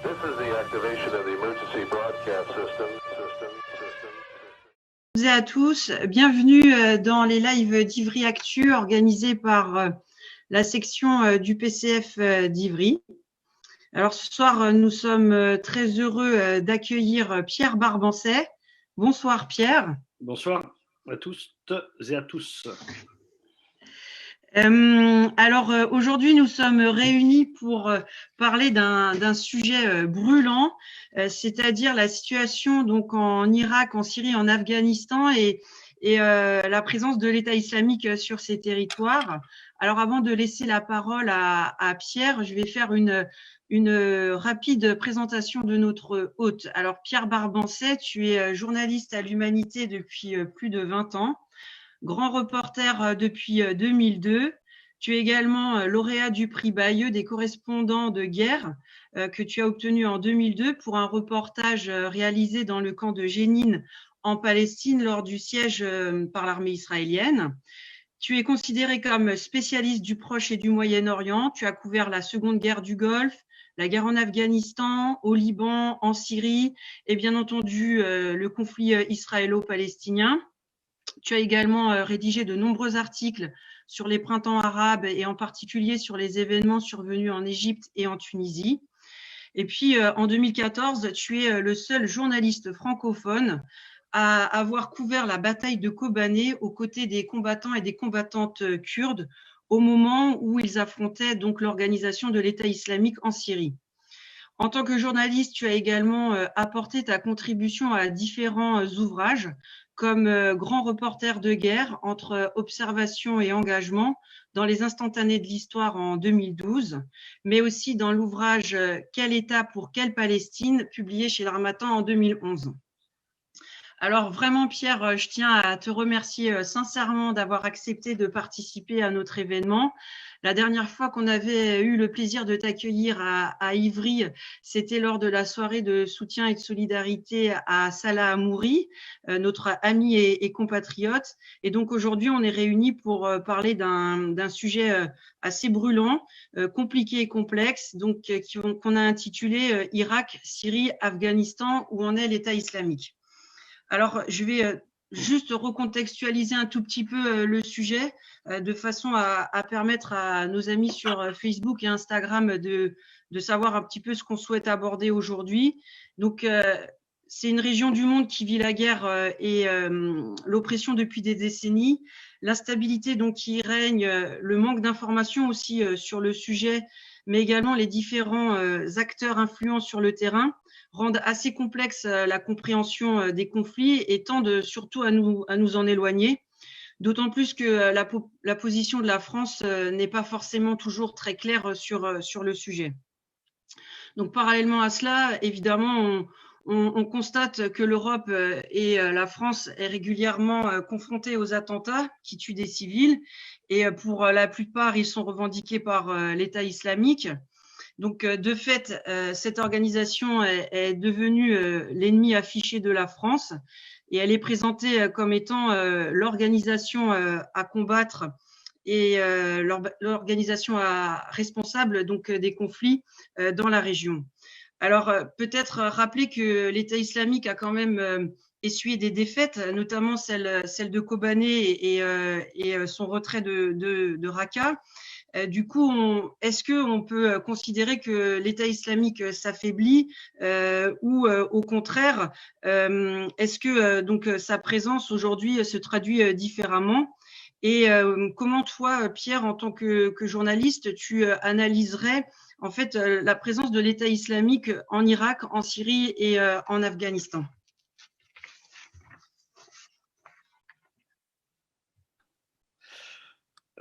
This is the activation of the emergency broadcast system. Bonjour à tous, bienvenue dans les lives d'Ivry Actu organisés par la section du PCF d'Ivry. Alors ce soir, nous sommes très heureux d'accueillir Pierre Barbancet. Bonsoir Pierre. Bonsoir à tous et à tous. Alors aujourd'hui, nous sommes réunis pour parler d'un sujet brûlant, c'est-à-dire la situation donc en Irak, en Syrie, en Afghanistan et la présence de l'État islamique sur ces territoires. Alors avant de laisser la parole à Pierre, je vais faire une rapide présentation de notre hôte. Alors Pierre Barbancet, tu es journaliste à l'Humanité depuis plus de 20 ans. Grand reporter depuis 2002. Tu es également lauréat du prix Bayeux des correspondants de guerre que tu as obtenu en 2002 pour un reportage réalisé dans le camp de Jénine en Palestine lors du siège par l'armée israélienne. Tu es considéré comme spécialiste du Proche et du Moyen-Orient. Tu as couvert la Seconde Guerre du Golfe, la guerre en Afghanistan, au Liban, en Syrie et bien entendu le conflit israélo-palestinien. Tu as également rédigé de nombreux articles sur les printemps arabes et en particulier sur les événements survenus en Égypte et en Tunisie. Et puis, en 2014, tu es le seul journaliste francophone à avoir couvert la bataille de Kobané aux côtés des combattants et des combattantes kurdes au moment où ils affrontaient donc l'organisation de l'État islamique en Syrie. En tant que journaliste, tu as également apporté ta contribution à différents ouvrages comme grand reporter de guerre entre observation et engagement dans les instantanés de l'histoire en 2012, mais aussi dans l'ouvrage Quel État pour quelle Palestine, publié chez l'Harmattan en 2011. Alors vraiment, Pierre, je tiens à te remercier sincèrement d'avoir accepté de participer à notre événement. La dernière fois qu'on avait eu le plaisir de t'accueillir à Ivry, c'était lors de la soirée de soutien et de solidarité à Salah Hamouri, notre ami et compatriote. Et donc aujourd'hui, on est réunis pour parler d'un sujet assez brûlant, compliqué et complexe, donc qu'on a intitulé Irak, Syrie, Afghanistan, où en est l'État islamique. Alors, je vais juste recontextualiser un tout petit peu le sujet de façon à permettre à nos amis sur Facebook et Instagram de savoir un petit peu ce qu'on souhaite aborder aujourd'hui. Donc, c'est une région du monde qui vit la guerre et l'oppression depuis des décennies. L'instabilité donc qui y règne, le manque d'informations aussi sur le sujet, mais également les différents acteurs influents sur le terrain rendent assez complexe la compréhension des conflits et tendent surtout à nous en éloigner, d'autant plus que la position de la France n'est pas forcément toujours très claire sur le sujet. Donc parallèlement à cela, évidemment, on constate que l'Europe et la France est régulièrement confrontée aux attentats qui tuent des civils et pour la plupart, ils sont revendiqués par l'État islamique. Donc, de fait, cette organisation est devenue l'ennemi affiché de la France et elle est présentée comme étant l'organisation à combattre et l'organisation responsable donc des conflits dans la région. Alors, peut-être rappeler que l'État islamique a quand même essuyé des défaites, notamment celle de Kobané et son retrait de Raqqa. Du coup, est-ce qu'on peut considérer que l'État islamique s'affaiblit ou au contraire, est-ce que donc sa présence aujourd'hui se traduit différemment? Et comment toi, Pierre, en tant que journaliste, tu analyserais en fait la présence de l'État islamique en Irak, en Syrie et en Afghanistan?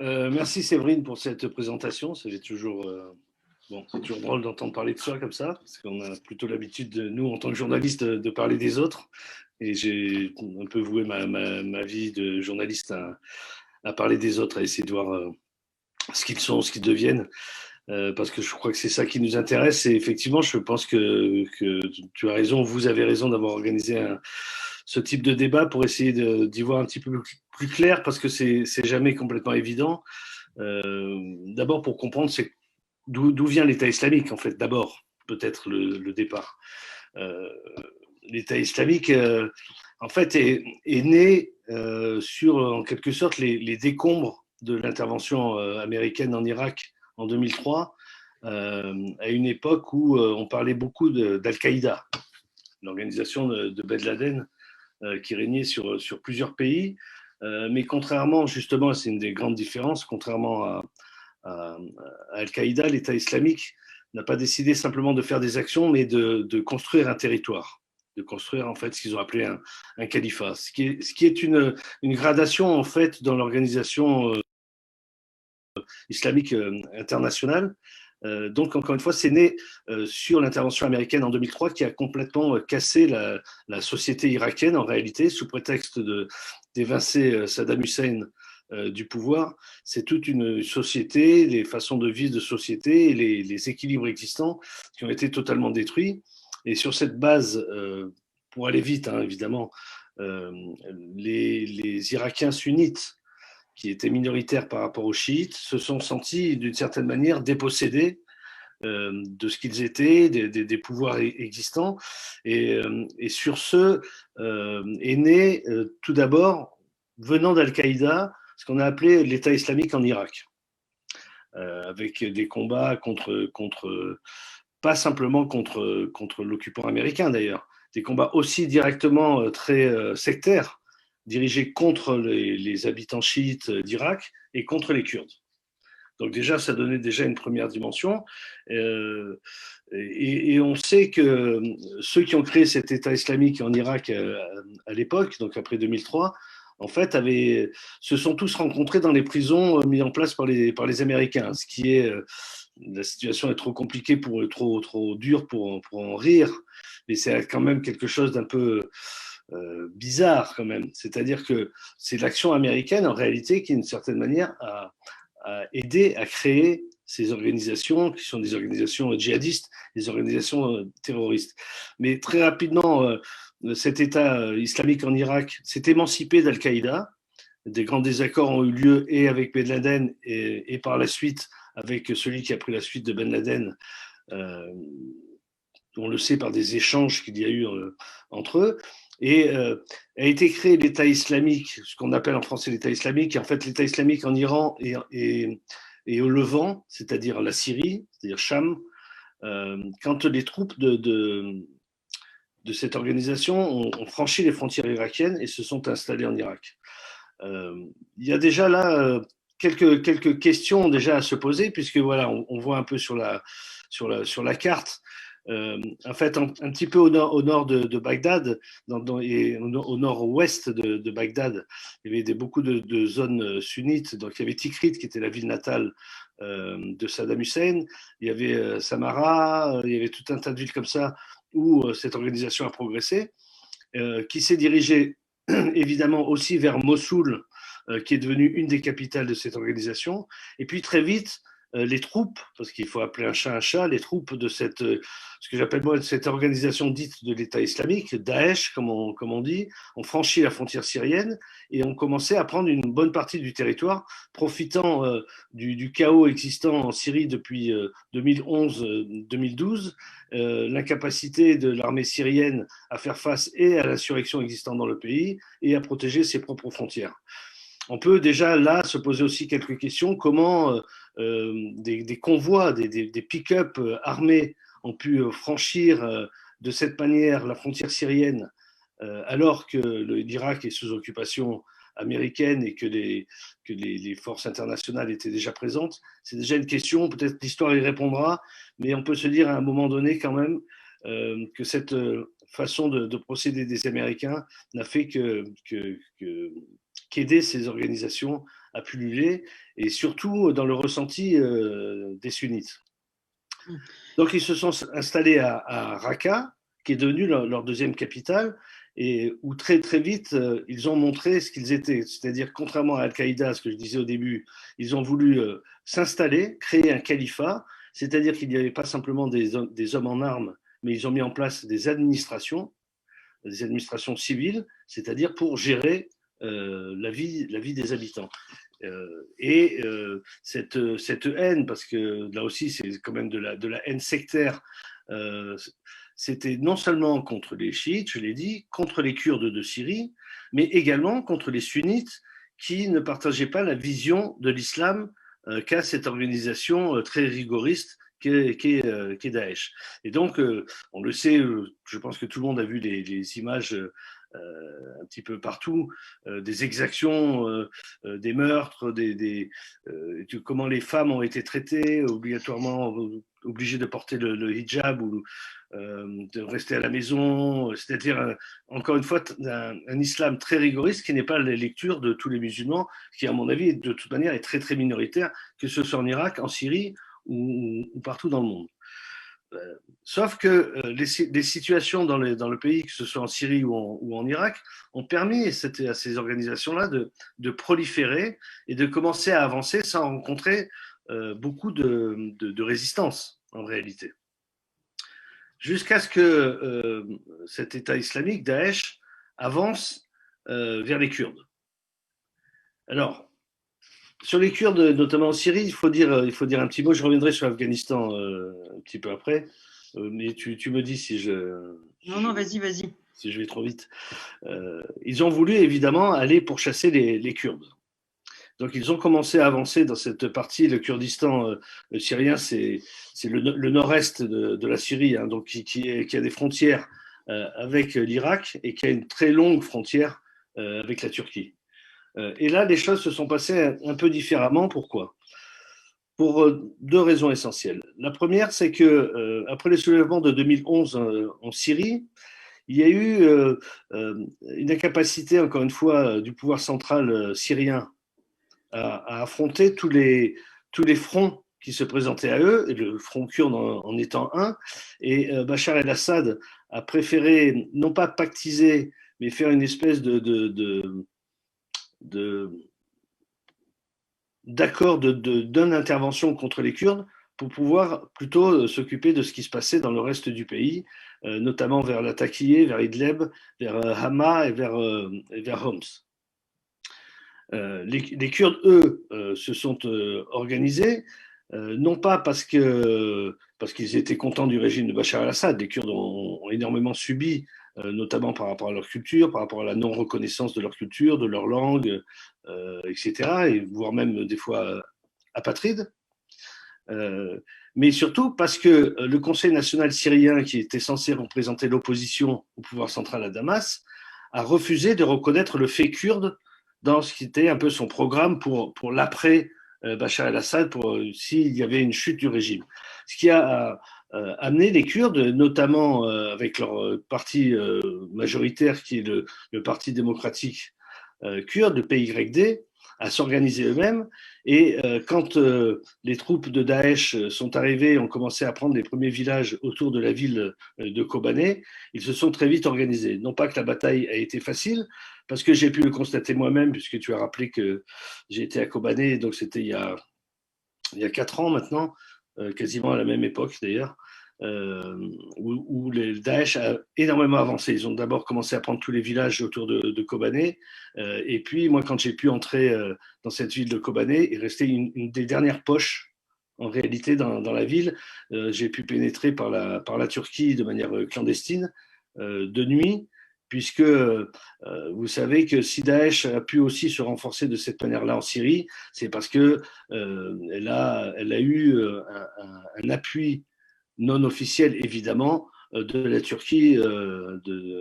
Merci Séverine pour cette présentation. C'est toujours drôle d'entendre parler de soi comme ça, parce qu'on a plutôt l'habitude, nous, en tant que journalistes, de parler des autres. Et j'ai un peu voué ma vie de journaliste à parler des autres, à essayer de voir ce qu'ils sont, ce qu'ils deviennent. Parce que je crois que c'est ça qui nous intéresse. Et effectivement, je pense que tu as raison, vous avez raison d'avoir organisé ce type de débat pour essayer d'y voir un petit peu plus clair, parce que c'est jamais complètement évident. D'abord, pour comprendre d'où vient l'État islamique, en fait, d'abord. peut-être le départ. L'État islamique, en fait, est né sur, en quelque sorte, les décombres de l'intervention américaine en Irak en 2003, à une époque où on parlait beaucoup d'Al-Qaïda, l'organisation de Ben Laden, qui régnait sur plusieurs pays. Mais contrairement, justement, c'est une des grandes différences, contrairement à Al-Qaïda, l'État islamique n'a pas décidé simplement de faire des actions, mais de construire un territoire, de construire en fait ce qu'ils ont appelé un califat, ce qui est une gradation en fait dans l'organisation islamique internationale. Donc, encore une fois, c'est né sur l'intervention américaine en 2003 qui a complètement cassé la société irakienne en réalité, sous prétexte d'évincer Saddam Hussein du pouvoir. C'est toute une société, les façons de vivre de société et les équilibres existants qui ont été totalement détruits. Et sur cette base, pour aller vite, hein, évidemment, les Irakiens sunnites qui étaient minoritaires par rapport aux chiites, se sont sentis d'une certaine manière dépossédés de ce qu'ils étaient, des pouvoirs existants. Et sur ce est né tout d'abord, venant d'Al-Qaïda, ce qu'on a appelé l'État islamique en Irak, avec des combats pas simplement contre l'occupant américain d'ailleurs, des combats aussi directement très sectaires, dirigés contre les habitants chiites d'Irak et contre les Kurdes. Donc déjà, ça donnait déjà une première dimension. Et on sait que ceux qui ont créé cet État islamique en Irak à l'époque, donc après 2003, en fait, se sont tous rencontrés dans les prisons mises en place par les Américains, ce qui est... la situation est trop compliquée, trop dure pour en rire, mais c'est quand même quelque chose d'un peu bizarre quand même. C'est-à-dire que c'est l'action américaine en réalité qui, d'une certaine manière, a aidé à créer ces organisations qui sont des organisations djihadistes, des organisations terroristes. Mais très rapidement, cet État islamique en Irak s'est émancipé d'Al-Qaïda. Des grands désaccords ont eu lieu et avec Ben Laden et par la suite avec celui qui a pris la suite de Ben Laden, on le sait par des échanges qu'il y a eu entre eux, et a été créé l'État islamique, ce qu'on appelle en français l'État islamique, et en fait l'État islamique en Iran et au Levant, c'est-à-dire la Syrie, c'est-à-dire Cham, quand les troupes de cette organisation ont franchi les frontières irakiennes et se sont installées en Irak. Il y a déjà là quelques questions déjà à se poser, puisque voilà, on voit un peu sur la carte. En fait, un petit peu au nord de Bagdad, et au nord-ouest de Bagdad, il y avait beaucoup de zones sunnites. Donc, il y avait Tikrit, qui était la ville natale de Saddam Hussein. Il y avait Samarra, il y avait tout un tas de villes comme ça où cette organisation a progressé, qui s'est dirigée évidemment aussi vers Mossoul, qui est devenue une des capitales de cette organisation. Et puis très vite, les troupes, parce qu'il faut appeler un chat, les troupes de ce que j'appelle moi cette organisation dite de l'État islamique, Daesh, comme on dit, ont franchi la frontière syrienne et ont commencé à prendre une bonne partie du territoire, profitant du chaos existant en Syrie depuis 2011-2012, l'incapacité de l'armée syrienne à faire face et à l'insurrection existante dans le pays et à protéger ses propres frontières. On peut déjà là se poser aussi quelques questions. Comment des convois, des pick-up armés ont pu franchir de cette manière la frontière syrienne alors que l'Irak est sous occupation américaine et que les forces internationales étaient déjà présentes? C'est déjà une question, peut-être l'histoire y répondra, mais on peut se dire à un moment donné quand même que cette façon de procéder des Américains n'a fait qu'aider ces organisations à pulluler, et surtout dans le ressenti des sunnites. Donc ils se sont installés à Raqqa, qui est devenue leur deuxième capitale, et où très très vite ils ont montré ce qu'ils étaient. C'est-à-dire, contrairement à Al-Qaïda, ce que je disais au début, ils ont voulu s'installer, créer un califat, c'est-à-dire qu'il n'y avait pas simplement des hommes en armes, mais ils ont mis en place des administrations civiles, c'est-à-dire pour gérer la vie des habitants. Cette haine, parce que là aussi c'est quand même de la haine sectaire c'était non seulement contre les chiites, je l'ai dit, contre les Kurdes de Syrie, mais également contre les sunnites qui ne partageaient pas la vision de l'islam qu'a cette organisation très rigoriste qu'est Daesh. Et donc, on le sait, je pense que tout le monde a vu les images un petit peu partout, des exactions, des meurtres, comment les femmes ont été traitées, obligatoirement obligées de porter le hijab ou de rester à la maison, c'est-à-dire, encore une fois, un islam très rigoriste qui n'est pas la lecture de tous les musulmans, qui, à mon avis, de toute manière, est très, très minoritaire, que ce soit en Irak, en Syrie ou partout dans le monde. Sauf que les situations dans le pays, que ce soit en Syrie ou en Irak, ont permis à ces organisations-là de proliférer et de commencer à avancer sans rencontrer beaucoup de résistance, en réalité. Jusqu'à ce que cet État islamique, Daesh, avance vers les Kurdes. Alors, sur les Kurdes, notamment en Syrie, il faut dire un petit mot. Je reviendrai sur l'Afghanistan un petit peu après, mais tu me dis si Non, vas-y. Si je vais trop vite. Ils ont voulu évidemment aller pourchasser les Kurdes. Donc ils ont commencé à avancer dans cette partie. Le Kurdistan syrien, c'est le nord-est de la Syrie, hein, donc qui a des frontières avec l'Irak et qui a une très longue frontière avec la Turquie. Et là, les choses se sont passées un peu différemment. Pourquoi ? Pour deux raisons essentielles. La première, c'est que après les soulèvements de 2011 en Syrie, il y a eu une incapacité, encore une fois, du pouvoir central syrien à affronter tous les fronts qui se présentaient à eux, et le front kurde en étant un. Et Bachar el-Assad a préféré non pas pactiser, mais faire une espèce d'accord d'intervention contre les Kurdes pour pouvoir plutôt s'occuper de ce qui se passait dans le reste du pays, notamment vers la Takiye, vers Idlib, vers Hama et vers Homs. Les Kurdes, eux, se sont organisés, non pas parce qu'ils étaient contents du régime de Bachar el-Assad. Les Kurdes ont énormément subi, notamment par rapport à leur culture, par rapport à la non-reconnaissance de leur culture, de leur langue, etc., et voire même des fois apatrides. Mais surtout parce que le Conseil national syrien, qui était censé représenter l'opposition au pouvoir central à Damas, a refusé de reconnaître le fait kurde dans ce qui était un peu son programme pour l'après Bachar el-Assad, s'il y avait une chute du régime. Ce qui a amené les Kurdes, notamment avec leur parti majoritaire qui est le Parti démocratique kurde, le PYD, à s'organiser eux-mêmes. Et quand les troupes de Daesh sont arrivées et ont commencé à prendre les premiers villages autour de la ville de Kobané, ils se sont très vite organisés. Non pas que la bataille a été facile, parce que j'ai pu le constater moi-même, puisque tu as rappelé que j'ai été à Kobané, donc c'était il y a 4 ans maintenant, quasiment à la même époque d'ailleurs, où le Daesh a énormément avancé. Ils ont d'abord commencé à prendre tous les villages autour de Kobané, et puis moi, quand j'ai pu entrer dans cette ville de Kobané, il restait une des dernières poches en réalité dans la ville. J'ai pu pénétrer par la Turquie de manière clandestine de nuit, puisque vous savez que si Daesh a pu aussi se renforcer de cette manière-là en Syrie, c'est parce que elle a eu un appui non officiel, évidemment, de la Turquie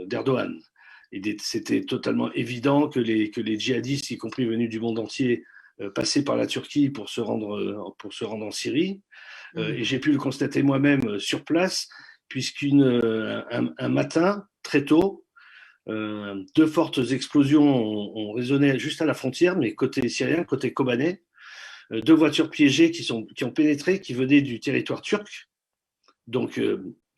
d'Erdogan. Et c'était totalement évident que les djihadistes, y compris venus du monde entier, passaient par la Turquie pour se rendre en Syrie. Et j'ai pu le constater moi-même sur place, puisqu'un matin, très tôt, 2 fortes explosions ont résonné juste à la frontière, mais côté syrien, côté Kobané. 2 voitures piégées qui ont pénétré, qui venaient du territoire turc. Donc,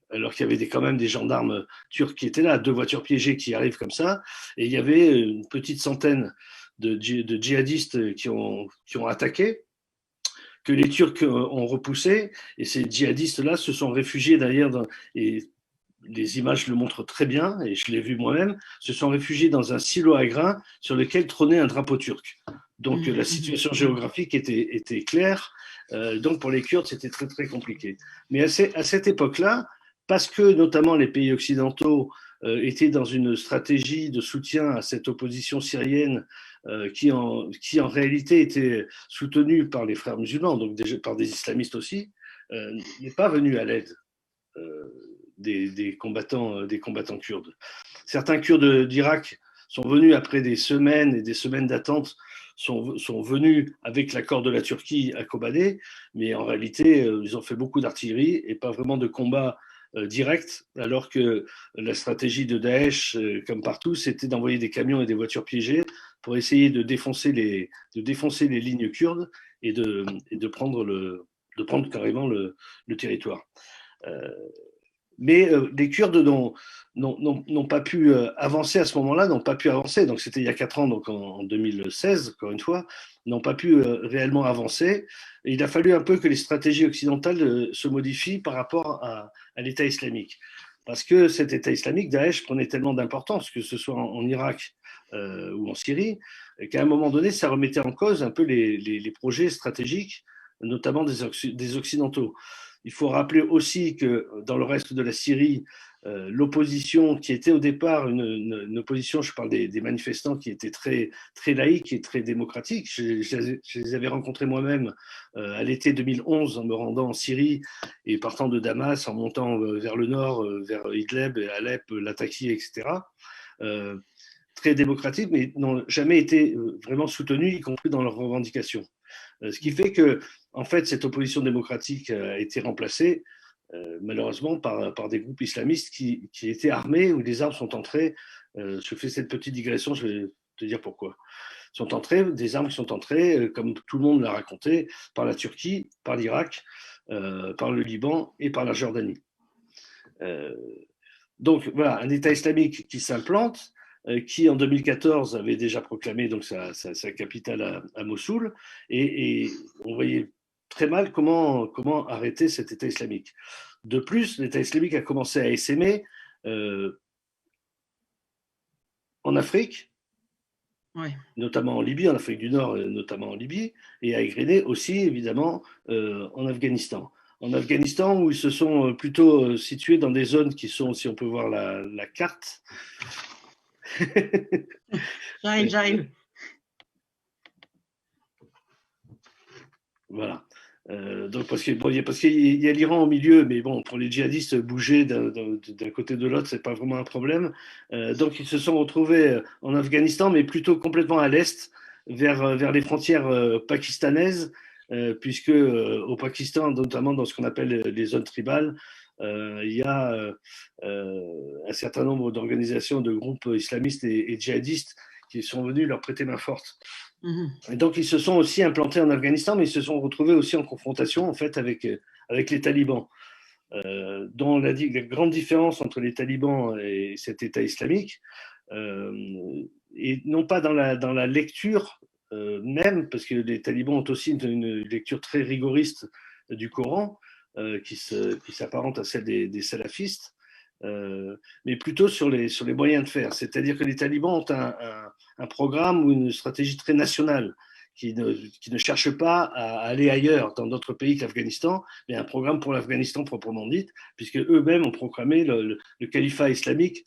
alors qu'il y avait quand même des gendarmes turcs qui étaient là, 2 voitures piégées qui arrivent comme ça, et il y avait une petite centaine de djihadistes qui ont attaqué, que les Turcs ont repoussé, et ces djihadistes-là se sont réfugiés derrière, et les images le montrent très bien, et je l'ai vu moi-même, se sont réfugiés dans un silo à grains sur lequel trônait un drapeau turc. Donc la situation géographique était claire. Donc pour les Kurdes, c'était très très compliqué. Mais à cette époque-là, parce que notamment les pays occidentaux étaient dans une stratégie de soutien à cette opposition syrienne qui en réalité était soutenue par les frères musulmans, donc par des islamistes aussi, n'est pas venu à l'aide des combattants kurdes. Certains Kurdes d'Irak sont venus après des semaines et des semaines d'attente, sont venus avec l'accord de la Turquie à Kobané, mais en réalité, ils ont fait beaucoup d'artillerie et pas vraiment de combat direct, alors que la stratégie de Daesh, comme partout, c'était d'envoyer des camions et des voitures piégées pour essayer de défoncer les lignes kurdes et de prendre carrément le territoire. Mais les Kurdes n'ont pas pu avancer à ce moment-là, n'ont pas pu avancer, donc c'était il y a 4 ans, donc en 2016, encore une fois, n'ont pas pu réellement avancer. Et il a fallu un peu que les stratégies occidentales se modifient par rapport à l'État islamique. Parce que cet État islamique, Daesh, prenait tellement d'importance, que ce soit en Irak ou en Syrie, qu'à un moment donné, ça remettait en cause un peu les projets stratégiques, notamment des Occidentaux. Il faut rappeler aussi que dans le reste de la Syrie, l'opposition qui était au départ une opposition, je parle des manifestants qui étaient très, très laïques et très démocratiques. Je les avais rencontrés moi-même à l'été 2011 en me rendant en Syrie et partant de Damas, en montant vers le nord, vers Idlib, Alep, Latakia, etc. Très démocratiques, mais n'ont jamais été vraiment soutenus, y compris dans leurs revendications. Ce qui fait que, en fait, cette opposition démocratique a été remplacée, malheureusement, par des groupes islamistes qui étaient armés, où les armes sont entrées. Je fais cette petite digression, je vais te dire pourquoi. Des armes qui sont entrées, comme tout le monde l'a raconté, par la Turquie, par l'Irak, par le Liban et par la Jordanie. Donc voilà, un État islamique qui s'implante, qui en 2014 avait déjà proclamé donc sa capitale à Mossoul, et on voyait très mal comment arrêter cet État islamique. De plus, l'État islamique a commencé à essaimer en Afrique, ouais, notamment en Libye, en Afrique du Nord, notamment en Libye, et à égrener aussi évidemment en Afghanistan. En Afghanistan, où ils se sont plutôt situés dans des zones qui sont, si on peut voir la carte, j'arrive. Voilà. Donc parce qu'il y a l'Iran au milieu, mais bon, pour les djihadistes, bouger d'un côté de l'autre, c'est pas vraiment un problème. Donc ils se sont retrouvés en Afghanistan, mais plutôt complètement à l'est, vers les frontières pakistanaises, puisque au Pakistan, notamment dans ce qu'on appelle les zones tribales, il y a un certain nombre d'organisations, de groupes islamistes et djihadistes qui sont venus leur prêter main forte. Et donc, ils se sont aussi implantés en Afghanistan, mais ils se sont retrouvés aussi en confrontation en fait, avec les talibans. Dont la grande différence entre les talibans et cet État islamique, et non pas dans la lecture même, parce que les talibans ont aussi une lecture très rigoriste du Coran, qui s'apparente à celle des salafistes, mais plutôt sur les moyens de faire. C'est-à-dire que les talibans ont un programme ou une stratégie très nationale qui ne cherche pas à aller ailleurs dans d'autres pays que l'Afghanistan, mais un programme pour l'Afghanistan proprement dit, puisque eux-mêmes ont proclamé le califat islamique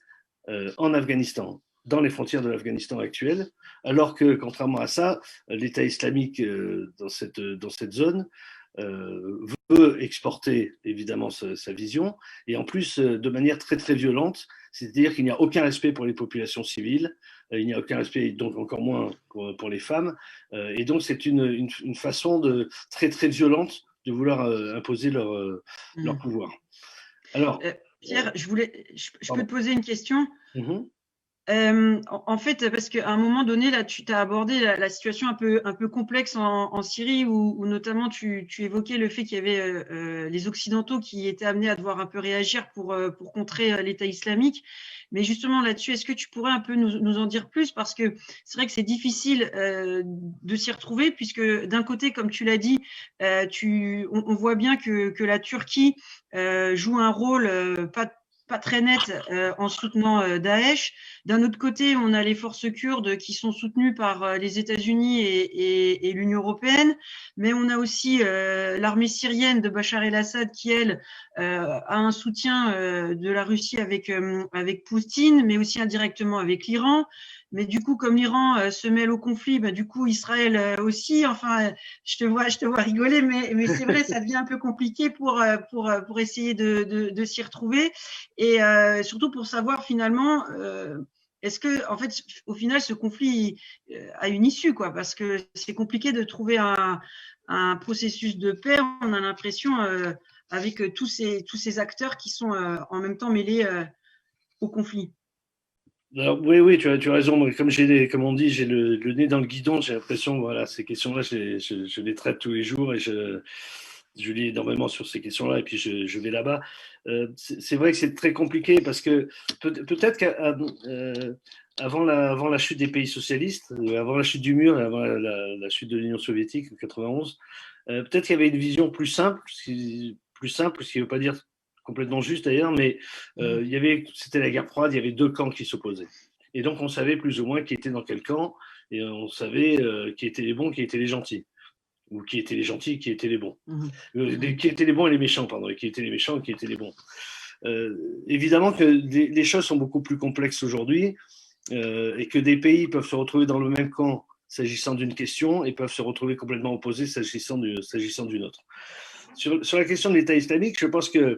en Afghanistan, dans les frontières de l'Afghanistan actuel, alors que, contrairement à ça, l'État islamique dans cette zone veut exporter évidemment sa vision, et en plus de manière très très violente, c'est-à-dire qu'il n'y a aucun respect pour les populations civiles, il n'y a aucun respect, donc encore moins pour les femmes, et donc c'est une façon très très violente de vouloir imposer leur pouvoir. Alors, Pierre, je peux te poser une question? En fait, parce qu'à un moment donné, là, tu as abordé la situation un peu complexe en Syrie, où notamment tu évoquais le fait qu'il y avait les Occidentaux qui étaient amenés à devoir un peu réagir pour contrer l'État islamique. Mais justement là-dessus, est-ce que tu pourrais un peu nous en dire plus? Parce que c'est vrai que c'est difficile de s'y retrouver, puisque d'un côté, comme tu l'as dit, on voit bien que la Turquie joue un rôle pas très nette en soutenant Daesh. D'un autre côté, on a les forces kurdes qui sont soutenues par les États-Unis et l'Union européenne, mais on a aussi l'armée syrienne de Bachar el-Assad qui, elle, a un soutien de la Russie avec Poutine, mais aussi indirectement avec l'Iran. Mais du coup, comme l'Iran se mêle au conflit, bah, du coup, Israël aussi. Enfin, je te vois rigoler, mais c'est vrai, ça devient un peu compliqué pour essayer de s'y retrouver. Et surtout pour savoir finalement, est-ce que, en fait, au final, ce conflit a une issue, quoi, parce que c'est compliqué de trouver un processus de paix. On a l'impression, avec tous ces acteurs qui sont en même temps mêlés au conflit. Alors, oui, tu as raison. Moi, comme on dit, j'ai le nez dans le guidon. J'ai l'impression, voilà, ces questions-là, je les traite tous les jours et je lis énormément sur ces questions-là et puis je vais là-bas. C'est vrai que c'est très compliqué parce que peut-être qu'avant la chute des pays socialistes, avant la chute du mur et avant la chute de l'Union soviétique en 91, peut-être qu'il y avait une vision plus simple, ce qui ne veut pas dire complètement juste d'ailleurs, mais c'était la guerre froide, il y avait deux camps qui s'opposaient. Et donc on savait plus ou moins qui était dans quel camp, et on savait qui étaient les bons, qui étaient les gentils, ou qui étaient les gentils, qui étaient les bons. Qui étaient les bons et les méchants, pardon, et qui étaient les méchants et qui étaient les bons. Évidemment que les choses sont beaucoup plus complexes aujourd'hui, et que des pays peuvent se retrouver dans le même camp s'agissant d'une question, et peuvent se retrouver complètement opposés s'agissant d'une autre. Sur la question de l'État islamique, je pense que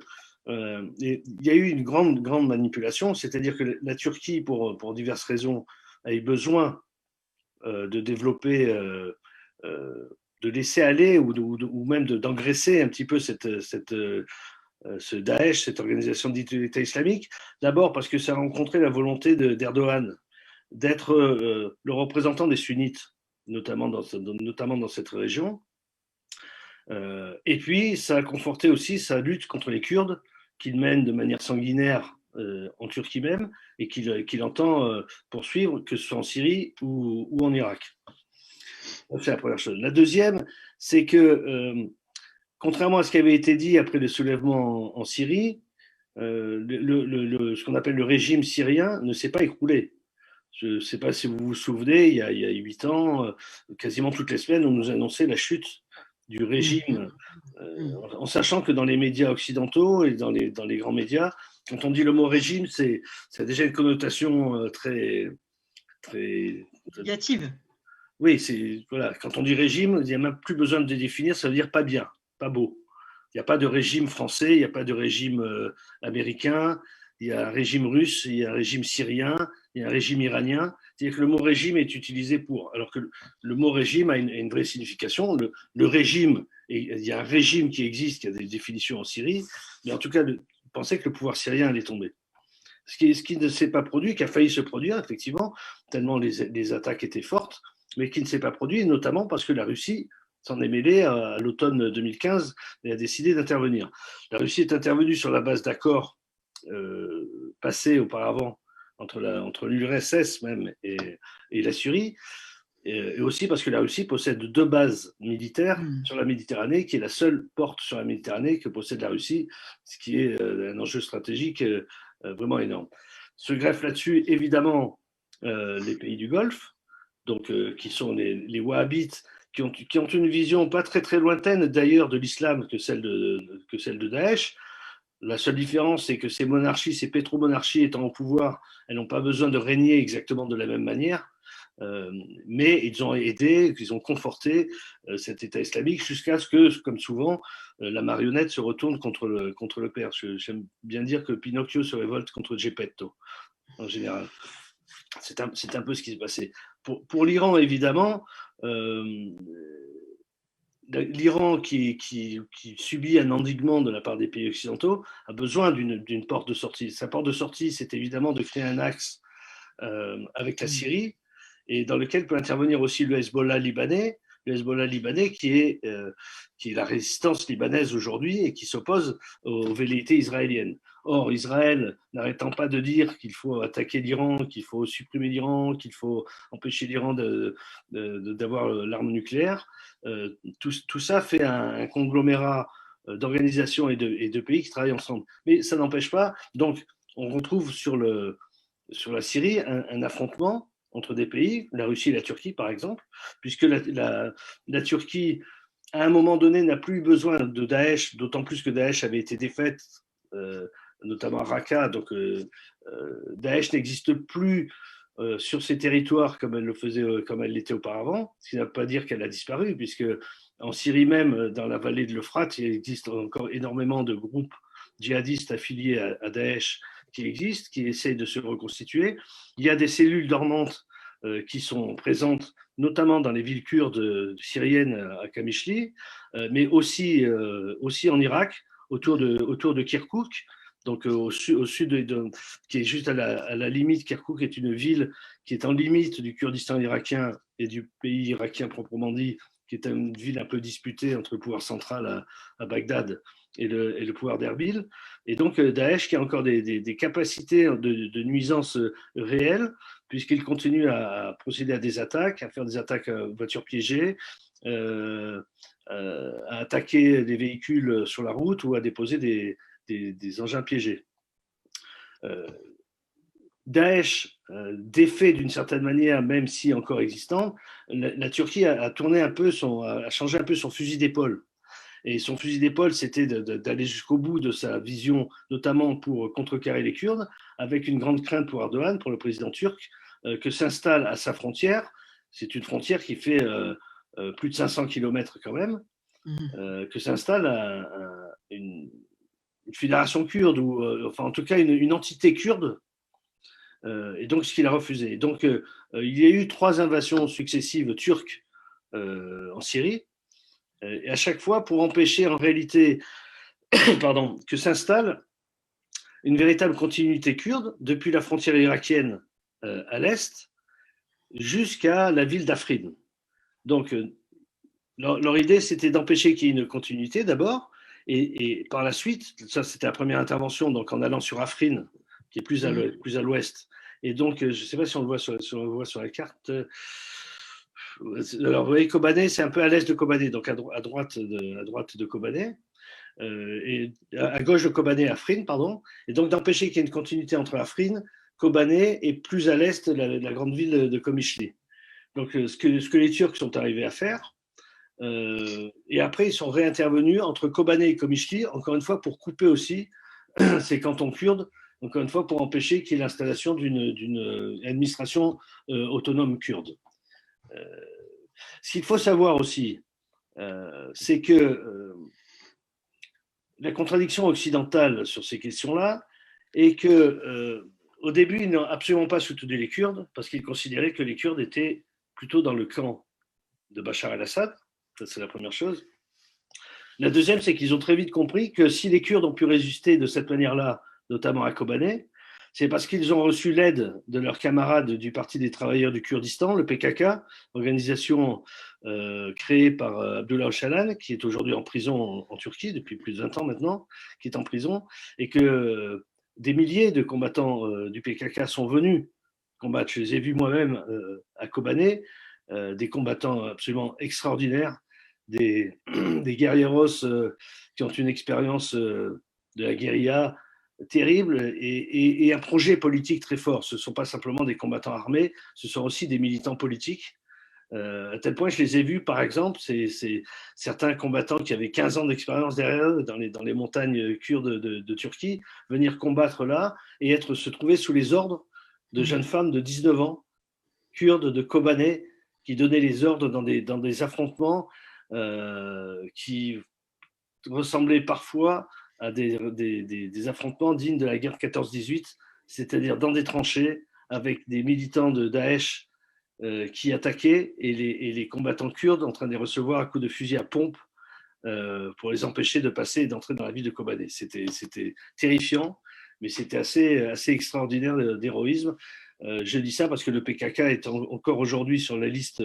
il y a eu une grande manipulation, c'est-à-dire que la Turquie, pour diverses raisons, a eu besoin de développer, de laisser aller ou même d'engraisser un petit peu ce Daesh, cette organisation dite de l'État islamique. D'abord parce que ça a rencontré la volonté d'Erdogan d'être le représentant des sunnites, notamment dans cette région. Et puis, ça a conforté aussi sa lutte contre les Kurdes, qu'il mène de manière sanguinaire en Turquie même, et qu'il entend poursuivre, que ce soit en Syrie ou en Irak. C'est la première chose. La deuxième, c'est que, contrairement à ce qui avait été dit après le soulèvement en Syrie, ce qu'on appelle le régime syrien ne s'est pas écroulé. Je ne sais pas si vous vous souvenez, il y a 8 ans, quasiment toutes les semaines, on nous annonçait la chute du régime, en sachant que dans les médias occidentaux et dans les grands médias, quand on dit le mot régime, ça a déjà une connotation très négative. Oui, voilà. Quand on dit régime, il n'y a même plus besoin de définir, ça veut dire pas bien, pas beau. Il n'y a pas de régime français, il n'y a pas de régime américain, il y a un régime russe, il y a un régime syrien, il y a un régime iranien. C'est-à-dire que le mot régime est utilisé pour, alors que le mot régime a une vraie signification. Le régime, il y a un régime qui existe, qui a des définitions en Syrie, mais en tout cas, penser que le pouvoir syrien allait tomber. Ce qui ne s'est pas produit, qui a failli se produire, effectivement, tellement les attaques étaient fortes, mais qui ne s'est pas produit, notamment parce que la Russie s'en est mêlée à l'automne 2015 et a décidé d'intervenir. La Russie est intervenue sur la base d'accords passés auparavant entre l'URSS même et la Syrie, et aussi parce que la Russie possède 2 bases militaires sur la Méditerranée, qui est la seule porte sur la Méditerranée que possède la Russie, ce qui est un enjeu stratégique vraiment énorme. Se greffent là-dessus, évidemment, les pays du Golfe, donc, qui sont les Wahhabites, qui ont une vision pas très très lointaine d'ailleurs de l'islam que celle de Daesh. La seule différence, c'est que ces monarchies, ces pétromonarchies étant au pouvoir, elles n'ont pas besoin de régner exactement de la même manière, mais ils ont aidé, ils ont conforté cet État islamique jusqu'à ce que, comme souvent, la marionnette se retourne contre le père. J'aime bien dire que Pinocchio se révolte contre Geppetto, en général. C'est un peu ce qui s'est passé. Pour l'Iran, évidemment, l'Iran qui subit un endiguement de la part des pays occidentaux a besoin d'une porte de sortie. Sa porte de sortie, c'est évidemment de créer un axe avec la Syrie, et dans lequel peut intervenir aussi le Hezbollah libanais, qui est la résistance libanaise aujourd'hui et qui s'oppose aux velléités israéliennes. Or, Israël, n'arrêtant pas de dire qu'il faut attaquer l'Iran, qu'il faut supprimer l'Iran, qu'il faut empêcher l'Iran d'avoir l'arme nucléaire, tout ça fait un conglomérat d'organisations et de pays qui travaillent ensemble. Mais ça n'empêche pas, donc, on retrouve sur la Syrie un affrontement entre des pays, la Russie et la Turquie par exemple, puisque la Turquie, à un moment donné, n'a plus besoin de Daesh, d'autant plus que Daesh avait été défaite, notamment à Raqqa, donc Daesh n'existe plus sur ces territoires comme elle le faisait, comme elle l'était auparavant, ce qui ne veut pas dire qu'elle a disparu, puisque en Syrie même, dans la vallée de l'Euphrate, il existe encore énormément de groupes djihadistes affiliés à Daesh qui existent, qui essayent de se reconstituer. Il y a des cellules dormantes qui sont présentes, notamment dans les villes kurdes syriennes à Kamishli, mais aussi en Irak, autour de Kirkouk, donc au sud qui est juste à la limite. Kirkouk est une ville qui est en limite du Kurdistan irakien et du pays irakien proprement dit, qui est une ville un peu disputée entre le pouvoir central à Bagdad et le pouvoir d'Erbil. Et donc Daesh qui a encore des capacités de nuisance réelles, puisqu'il continue à procéder à des attaques, à faire des attaques voitures piégées, à attaquer des véhicules sur la route ou à déposer des engins piégés. Daesh, défait d'une certaine manière, même si encore existant, la Turquie a tourné un peu a changé un peu son fusil d'épaule. Et son fusil d'épaule, c'était d'aller jusqu'au bout de sa vision, notamment pour contrecarrer les Kurdes, avec une grande crainte pour Erdogan, pour le président turc, que s'installe à sa frontière. C'est une frontière qui fait plus de 500 km quand même, que s'installe une fédération kurde, ou enfin en tout cas une entité kurde. Et donc, ce qu'il a refusé. Donc, il y a eu 3 invasions successives turques en Syrie, et à chaque fois pour empêcher en réalité que s'installe une véritable continuité kurde depuis la frontière irakienne à l'est jusqu'à la ville d'Afrin. Donc, leur idée, c'était d'empêcher qu'il y ait une continuité d'abord, et par la suite, ça c'était la première intervention, donc en allant sur Afrin, qui est plus à l'ouest. Et donc, je ne sais pas si on le voit sur la carte. Alors, vous voyez, Kobané, c'est un peu à l'est de Kobané, donc à droite de Kobané, et à gauche de Kobané, Afrin, pardon. Et donc, d'empêcher qu'il y ait une continuité entre Afrin, Kobané et plus à l'est, la grande ville de Komishli. Donc, ce que les Turcs sont arrivés à faire. Et après, ils sont réintervenus entre Kobané et Komishli, encore une fois, pour couper aussi ces cantons kurdes, encore une fois, pour empêcher qu'il y ait l'installation d'une administration autonome kurde. Ce qu'il faut savoir aussi, c'est que la contradiction occidentale sur ces questions-là est que, au début, ils n'ont absolument pas soutenu les Kurdes, parce qu'ils considéraient que les Kurdes étaient plutôt dans le camp de Bachar el-Assad. Ça, c'est la première chose. La deuxième, c'est qu'ils ont très vite compris que si les Kurdes ont pu résister de cette manière-là, notamment à Kobané, c'est parce qu'ils ont reçu l'aide de leurs camarades du Parti des travailleurs du Kurdistan, le PKK, organisation créée par Abdullah Öcalan, qui est aujourd'hui en prison en Turquie depuis plus de 20 ans maintenant, qui est en prison, et que des milliers de combattants du PKK sont venus combattre. Je les ai vus moi-même à Kobané, des combattants absolument extraordinaires, des guerrieros qui ont une expérience de la guérilla terrible et un projet politique très fort. Ce ne sont pas simplement des combattants armés, ce sont aussi des militants politiques. À tel point, je les ai vus, par exemple, c'est certains combattants qui avaient 15 ans d'expérience derrière eux dans les montagnes kurdes de Turquie, venir combattre là et se trouver sous les ordres de jeunes femmes de 19 ans, kurdes de Kobané, qui donnaient les ordres dans des affrontements qui ressemblaient parfois à des affrontements dignes de la guerre 14-18, c'est-à-dire dans des tranchées avec des militants de Daesh qui attaquaient et les combattants kurdes en train de les recevoir à coups de fusil à pompe pour les empêcher de passer et d'entrer dans la ville de Kobané. C'était terrifiant, mais c'était assez extraordinaire d'héroïsme. Je dis ça parce que le PKK est encore aujourd'hui sur la liste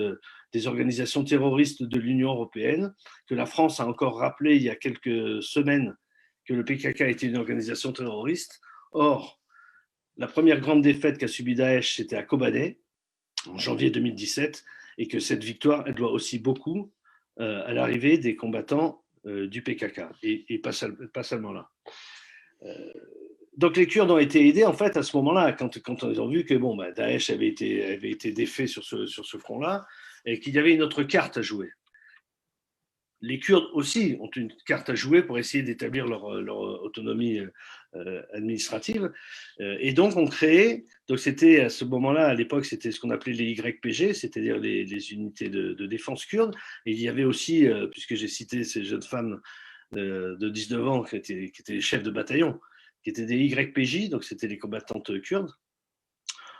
des organisations terroristes de l'Union européenne, que la France a encore rappelé il y a quelques semaines que le PKK était une organisation terroriste. Or, la première grande défaite qu'a subie Daesh, c'était à Kobané, en janvier 2017, et que cette victoire, elle doit aussi beaucoup à l'arrivée des combattants du PKK, et pas seulement là. Donc les Kurdes ont été aidés en fait à ce moment-là, quand ils ont vu que bon, Daesh avait été défait sur ce front-là et qu'il y avait une autre carte à jouer. Les Kurdes aussi ont une carte à jouer pour essayer d'établir leur autonomie administrative. Et donc, on créait, donc c'était à ce moment-là, à l'époque, c'était ce qu'on appelait les YPG, c'est-à-dire les unités de défense kurdes. Et il y avait aussi, puisque j'ai cité ces jeunes femmes de 19 ans qui étaient les chefs de bataillon, qui étaient des YPJ, donc c'était les combattantes kurdes,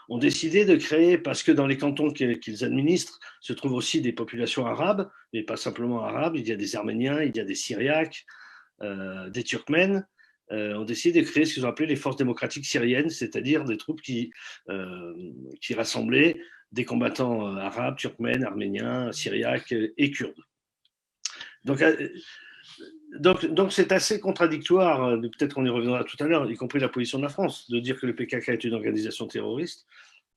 ont décidé de créer, parce que dans les cantons qu'ils administrent se trouvent aussi des populations arabes, mais pas simplement arabes, il y a des Arméniens, il y a des Syriaques, des Turkmènes, ont décidé de créer ce qu'ils ont appelé les forces démocratiques syriennes, c'est-à-dire des troupes qui rassemblaient des combattants arabes, turkmènes, arméniens, syriaques et kurdes. Donc c'est assez contradictoire, peut-être qu'on y reviendra tout à l'heure, y compris la position de la France, de dire que le PKK est une organisation terroriste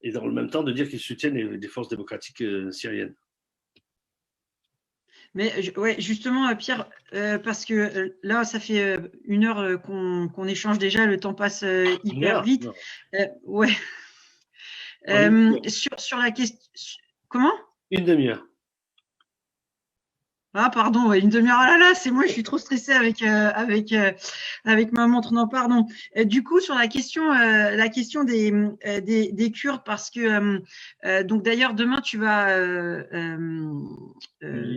et dans le même temps de dire qu'ils soutiennent les forces démocratiques syriennes. Mais ouais, justement, Pierre, parce que là, ça fait 1 heure qu'on échange déjà, le temps passe hyper vite. Ouais. Sur la question. Comment ? Une demi-heure. Ah, pardon, 1/2 heure. Ah là là, c'est moi, je suis trop stressée avec ma montre. Non, pardon. Du coup, sur la question des Kurdes, parce que donc d'ailleurs demain tu vas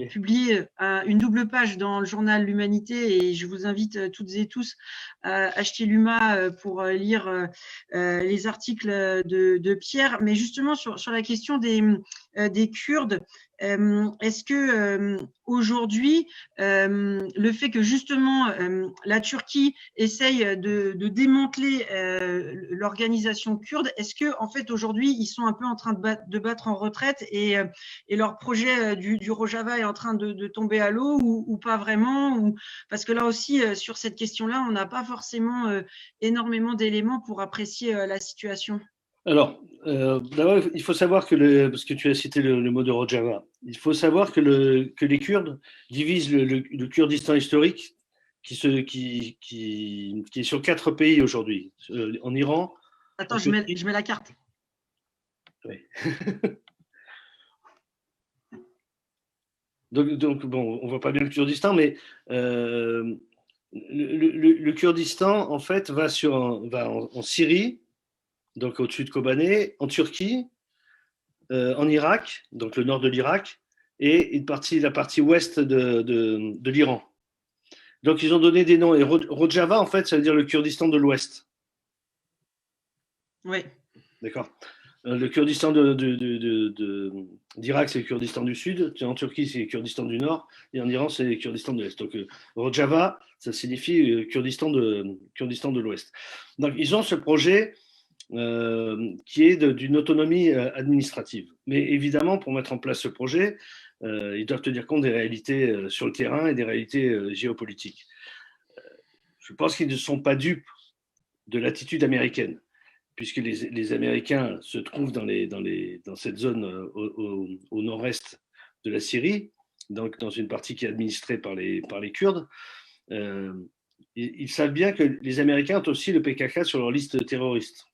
publier une double page dans le journal L'Humanité et je vous invite toutes et tous à acheter l'UMA pour lire les articles de Pierre. Mais justement sur la question des Kurdes. Est-ce que aujourd'hui, le fait que justement la Turquie essaye de démanteler l'organisation kurde, est-ce que en fait aujourd'hui ils sont un peu en train de battre en retraite et leur projet du Rojava est en train de tomber à l'eau ou pas vraiment parce que là aussi sur cette question-là, on n'a pas forcément énormément d'éléments pour apprécier la situation. Alors, d'abord, il faut savoir que, parce que tu as cité le mot de Rojava, il faut savoir que les Kurdes divisent le Kurdistan historique qui est sur 4 pays aujourd'hui. En Iran. Attends, je mets la carte. Oui. donc, bon, on voit pas bien le Kurdistan, mais le Kurdistan, en fait, va en Syrie, donc au-dessus de Kobané, en Turquie, en Irak, donc le nord de l'Irak, et la partie ouest de l'Iran. Donc ils ont donné des noms. Et Rojava, en fait, ça veut dire le Kurdistan de l'ouest. Oui. D'accord. Le Kurdistan d'Irak, c'est le Kurdistan du sud. En Turquie, c'est le Kurdistan du nord. Et en Iran, c'est le Kurdistan de l'est. Donc Rojava, ça signifie Kurdistan de l'ouest. Donc ils ont ce projet qui est d'une autonomie administrative. Mais évidemment, pour mettre en place ce projet, ils doivent tenir compte des réalités sur le terrain et des réalités géopolitiques. Je pense qu'ils ne sont pas dupes de l'attitude américaine, puisque les Américains se trouvent dans cette zone au nord-est de la Syrie, donc dans une partie qui est administrée par les Kurdes. Ils savent bien que les Américains ont aussi le PKK sur leur liste terroriste.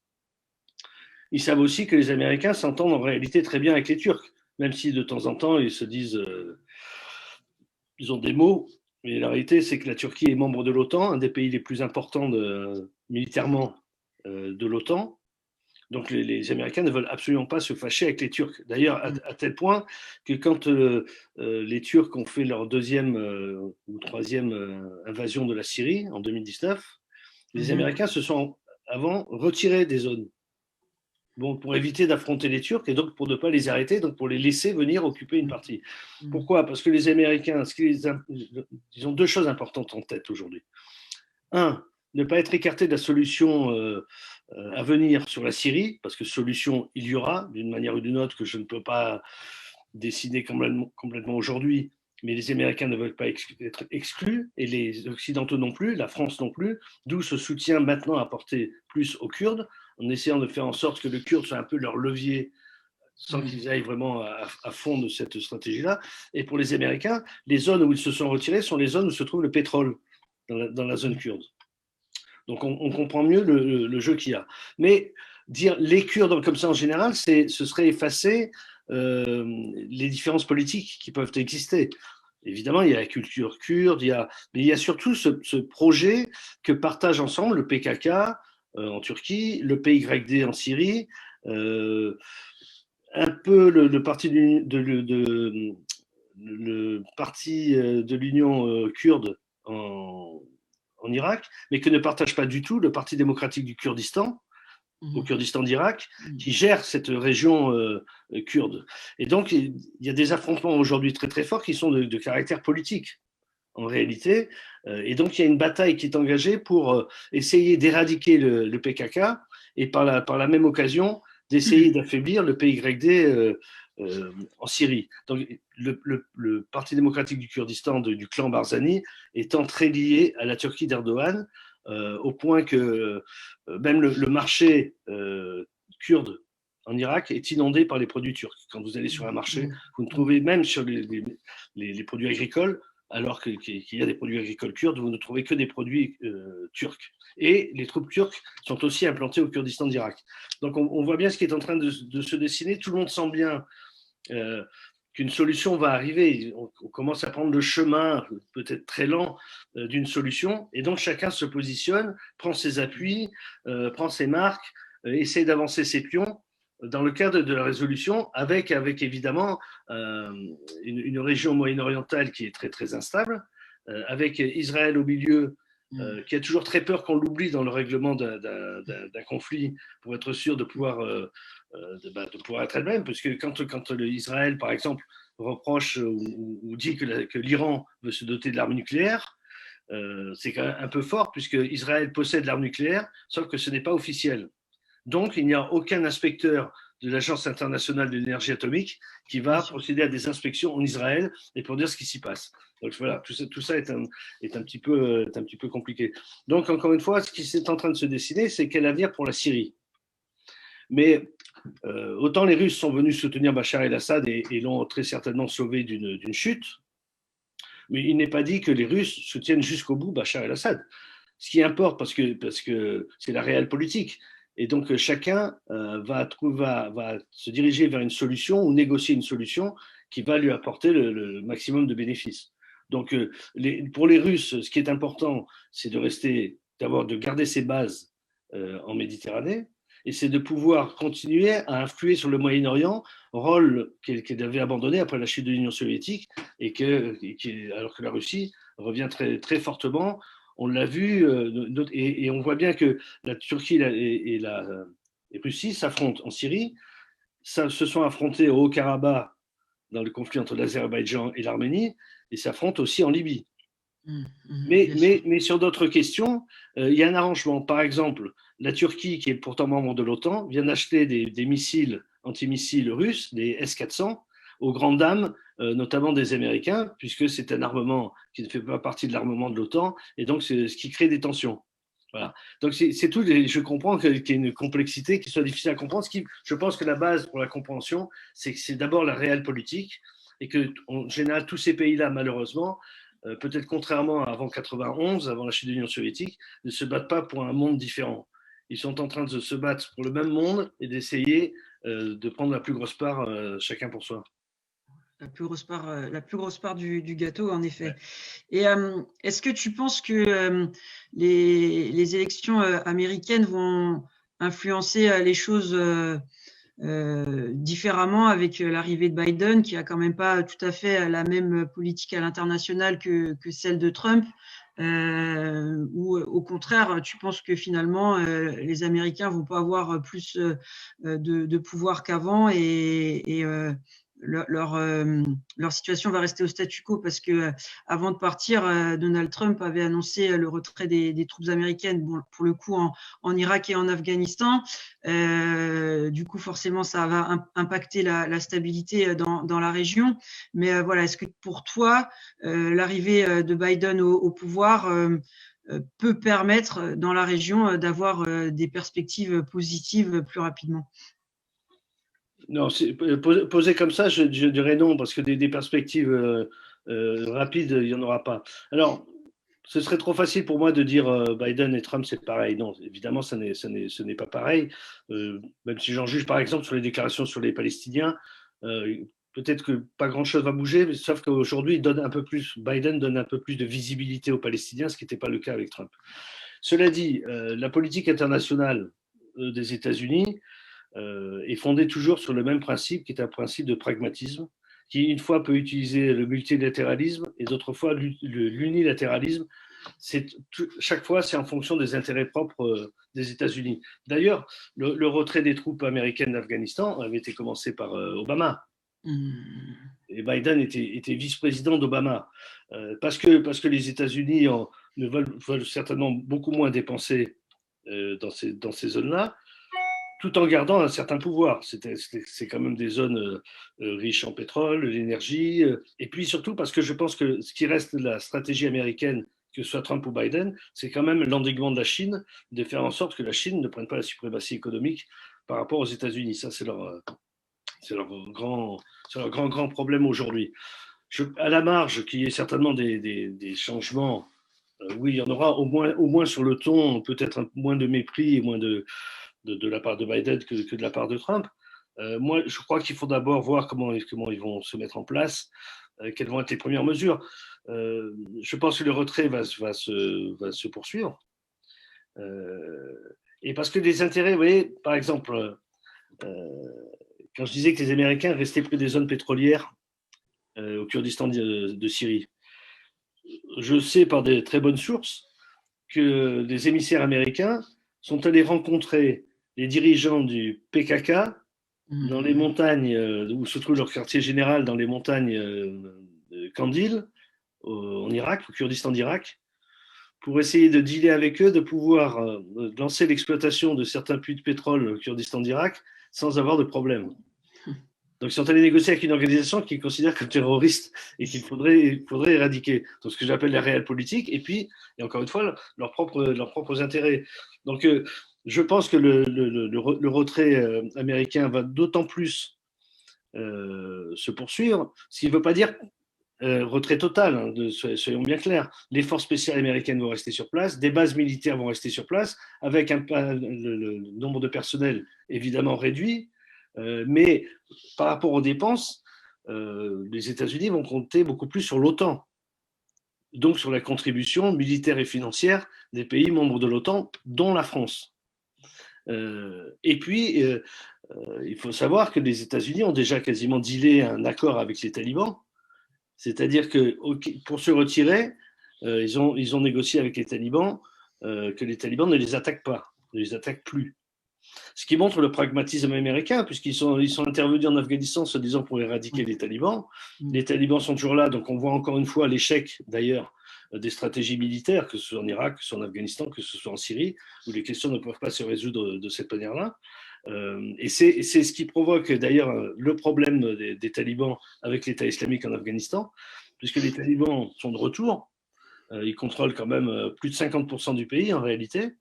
Ils savent aussi que les Américains s'entendent en réalité très bien avec les Turcs, même si de temps en temps ils se disent, ils ont des mots, mais la réalité c'est que la Turquie est membre de l'OTAN, un des pays les plus importants militairement de l'OTAN. Donc les Américains ne veulent absolument pas se fâcher avec les Turcs. D'ailleurs, à tel point que quand les Turcs ont fait leur 2e ou 3e invasion de la Syrie en 2019, les Américains se sont avant retirés des zones. Bon, pour éviter d'affronter les Turcs et donc pour ne pas les arrêter, donc pour les laisser venir occuper une partie. Pourquoi ? Parce que les Américains, ils ont 2 choses importantes en tête aujourd'hui. 1, ne pas être écarté de la solution à venir sur la Syrie, parce que solution, il y aura, d'une manière ou d'une autre, que je ne peux pas dessiner complètement aujourd'hui, mais les Américains ne veulent pas être exclus, et les Occidentaux non plus, la France non plus, d'où ce soutien maintenant apporté plus aux Kurdes, en essayant de faire en sorte que le Kurde soit un peu leur levier, sans qu'ils aillent vraiment à fond de cette stratégie-là. Et pour les Américains, les zones où ils se sont retirés sont les zones où se trouve le pétrole, dans la zone kurde. Donc on comprend mieux le jeu qu'il y a. Mais dire les Kurdes comme ça en général, ce serait effacer les différences politiques qui peuvent exister. Évidemment, il y a la culture kurde, mais il y a surtout ce projet que partagent ensemble le PKK en Turquie, le PYD en Syrie, un peu le parti de l'Union kurde en Irak, mais que ne partage pas du tout le Parti démocratique du Kurdistan, au Kurdistan d'Irak, qui gère cette région kurde. Et donc, il y a des affrontements aujourd'hui très très forts qui sont de caractère politique, en réalité. Et donc, il y a une bataille qui est engagée pour essayer d'éradiquer le PKK et par la même occasion d'essayer d'affaiblir le PYD en Syrie. Donc, le Parti démocratique du Kurdistan du clan Barzani étant très lié à la Turquie d'Erdogan, au point que même le marché kurde en Irak est inondé par les produits turcs. Quand vous allez sur un marché, vous ne trouvez même sur les produits agricoles, alors qu'il y a des produits agricoles kurdes, vous ne trouvez que des produits turcs. Et les troupes turques sont aussi implantées au Kurdistan d'Irak. Donc on voit bien ce qui est en train de se dessiner. Tout le monde sent bien qu'une solution va arriver. On commence à prendre le chemin, peut-être très lent, d'une solution. Et donc chacun se positionne, prend ses appuis, prend ses marques, essaye d'avancer ses pions dans le cadre de la résolution, avec évidemment une région moyen-orientale qui est très très instable, avec Israël au milieu, qui a toujours très peur qu'on l'oublie dans le règlement d'un conflit, pour être sûr de pouvoir être elle-même, parce que quand Israël, par exemple, reproche ou dit que l'Iran veut se doter de l'arme nucléaire, c'est quand même un peu fort, puisque Israël possède l'arme nucléaire, sauf que ce n'est pas officiel. Donc, il n'y a aucun inspecteur de l'Agence internationale de l'énergie atomique qui va procéder à des inspections en Israël et pour dire ce qui s'y passe. Donc voilà, tout ça est un petit peu compliqué. Donc, encore une fois, ce qui est en train de se dessiner, c'est quel avenir pour la Syrie. Mais autant les Russes sont venus soutenir Bachar el-Assad et l'ont très certainement sauvé d'une chute, mais il n'est pas dit que les Russes soutiennent jusqu'au bout Bachar el-Assad. Ce qui importe, parce que c'est la réelle politique. Et donc, chacun va se diriger vers une solution ou négocier une solution qui va lui apporter le maximum de bénéfices. Donc, pour les Russes, ce qui est important, c'est de garder ses bases en Méditerranée, et c'est de pouvoir continuer à influer sur le Moyen-Orient, rôle qu'elle avait abandonné après la chute de l'Union soviétique, alors que la Russie revient très, très fortement. On l'a vu, et on voit bien que la Turquie et la Russie s'affrontent en Syrie, se sont affrontés au Haut-Karabakh dans le conflit entre l'Azerbaïdjan et l'Arménie, et s'affrontent aussi en Libye. Mais sur d'autres questions, il y a un arrangement. Par exemple, la Turquie, qui est pourtant membre de l'OTAN, vient d'acheter des missiles antimissiles russes, des S-400, aux grandes dames, notamment des Américains, puisque c'est un armement qui ne fait pas partie de l'armement de l'OTAN, et donc c'est ce qui crée des tensions. Voilà. Donc c'est tout. Je comprends qu'il y ait une complexité qui soit difficile à comprendre. Je pense que la base pour la compréhension, c'est que c'est d'abord la réelle politique, et que en général tous ces pays-là, malheureusement, peut-être contrairement à avant 91, avant la chute de l'Union soviétique, ne se battent pas pour un monde différent. Ils sont en train de se battre pour le même monde et d'essayer de prendre la plus grosse part, chacun pour soi. La plus grosse part du gâteau, en effet. Ouais. Et est-ce que tu penses que les élections américaines vont influencer les choses différemment avec l'arrivée de Biden, qui a quand même pas tout à fait la même politique à l'international que celle de Trump, ou au contraire, tu penses que finalement les Américains vont pas avoir plus de pouvoir qu'avant et leur situation va rester au statu quo, parce que avant de partir, Donald Trump avait annoncé le retrait des troupes américaines, bon, pour le coup en Irak et en Afghanistan. Du coup, forcément, ça va impacter la stabilité dans la région. Mais voilà, est-ce que pour toi, l'arrivée de Biden au pouvoir peut permettre dans la région d'avoir des perspectives positives plus rapidement? Non, posé comme ça, je dirais non, parce que des perspectives rapides, il n'y en aura pas. Alors, ce serait trop facile pour moi de dire Biden et Trump, c'est pareil. Non, évidemment, ce n'est pas pareil. Même si j'en juge, par exemple, sur les déclarations sur les Palestiniens, peut-être que pas grand-chose va bouger, mais sauf qu'aujourd'hui, Biden donne un peu plus de visibilité aux Palestiniens, ce qui n'était pas le cas avec Trump. Cela dit, la politique internationale des États-Unis est fondée toujours sur le même principe, qui est un principe de pragmatisme, qui une fois peut utiliser le multilatéralisme et d'autres fois l'unilatéralisme. Chaque fois, c'est en fonction des intérêts propres des États-Unis. D'ailleurs, le retrait des troupes américaines d'Afghanistan avait été commencé par Obama. Et Biden était vice-président d'Obama. Parce que les États-Unis veulent certainement beaucoup moins dépenser dans ces zones-là, tout en gardant un certain pouvoir. C'est quand même des zones riches en pétrole, l'énergie, et puis surtout parce que je pense que ce qui reste de la stratégie américaine, que ce soit Trump ou Biden, c'est quand même l'endiguement de la Chine, de faire en sorte que la Chine ne prenne pas la suprématie économique par rapport aux États-Unis. Ça, c'est leur grand problème aujourd'hui. À la marge, qu'il y ait certainement des changements, oui, il y en aura au moins sur le ton, peut-être moins de mépris et moins de la part de Biden que de la part de Trump. Moi, je crois qu'il faut d'abord voir comment ils vont se mettre en place, quelles vont être les premières mesures. Je pense que le retrait va se poursuivre. Et parce que les intérêts, vous voyez, par exemple, quand je disais que les Américains restaient près des zones pétrolières au Kurdistan de Syrie, je sais par des très bonnes sources que des émissaires américains sont allés rencontrer les dirigeants du PKK dans les montagnes où se trouve leur quartier général, dans les montagnes de Kandil, en Irak, au Kurdistan d'Irak, pour essayer de dealer avec eux, de pouvoir lancer l'exploitation de certains puits de pétrole au Kurdistan d'Irak sans avoir de problème. Donc, ils sont allés négocier avec une organisation qu'ils considèrent comme terroriste et qu'il faudrait éradiquer. Donc, ce que j'appelle la réelle politique. Et puis, et encore une fois, leurs propres intérêts. Donc, je pense que le retrait américain va d'autant plus se poursuivre, ce qui ne veut pas dire retrait total, hein, soyons bien clairs. Les forces spéciales américaines vont rester sur place, des bases militaires vont rester sur place, avec le nombre de personnel évidemment réduit, mais par rapport aux dépenses, les États-Unis vont compter beaucoup plus sur l'OTAN, donc sur la contribution militaire et financière des pays membres de l'OTAN, dont la France. Et puis, il faut savoir que les États-Unis ont déjà quasiment dealé un accord avec les talibans, c'est-à-dire que pour se retirer, ils ont négocié avec les talibans que les talibans ne les attaquent pas, ne les attaquent plus. Ce qui montre le pragmatisme américain, puisqu'ils sont intervenus en Afghanistan se disant pour éradiquer les talibans. Les talibans sont toujours là, donc on voit encore une fois l'échec d'ailleurs des stratégies militaires, que ce soit en Irak, que ce soit en Afghanistan, que ce soit en Syrie, où les questions ne peuvent pas se résoudre de cette manière-là. Et c'est ce qui provoque d'ailleurs le problème des talibans avec l'État islamique en Afghanistan, puisque les talibans sont de retour, ils contrôlent quand même plus de 50% du pays en réalité,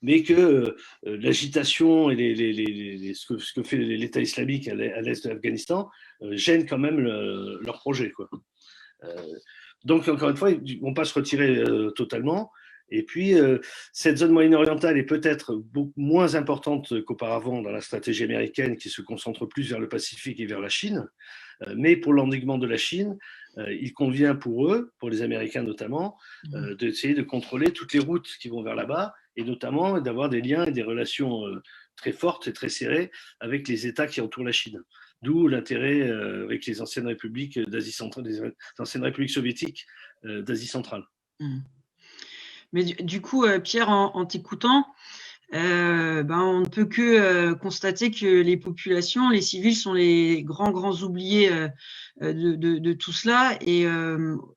mais que l'agitation et ce que fait l'État islamique à l'est de l'Afghanistan gêne quand même leur projet, quoi. Donc encore une fois, ils ne vont pas se retirer totalement. Et puis, cette zone moyen-orientale est peut-être beaucoup moins importante qu'auparavant dans la stratégie américaine qui se concentre plus vers le Pacifique et vers la Chine. Mais pour l'endiguement de la Chine, il convient pour eux, pour les Américains notamment, d'essayer de contrôler toutes les routes qui vont vers là-bas et notamment d'avoir des liens et des relations très fortes et très serrées avec les États qui entourent la Chine. D'où l'intérêt avec les anciennes républiques d'Asie centrale, les anciennes républiques soviétiques d'Asie centrale. Mais du coup, Pierre, en t'écoutant, on ne peut que constater que les populations, les civils sont les grands oubliés de tout cela. Et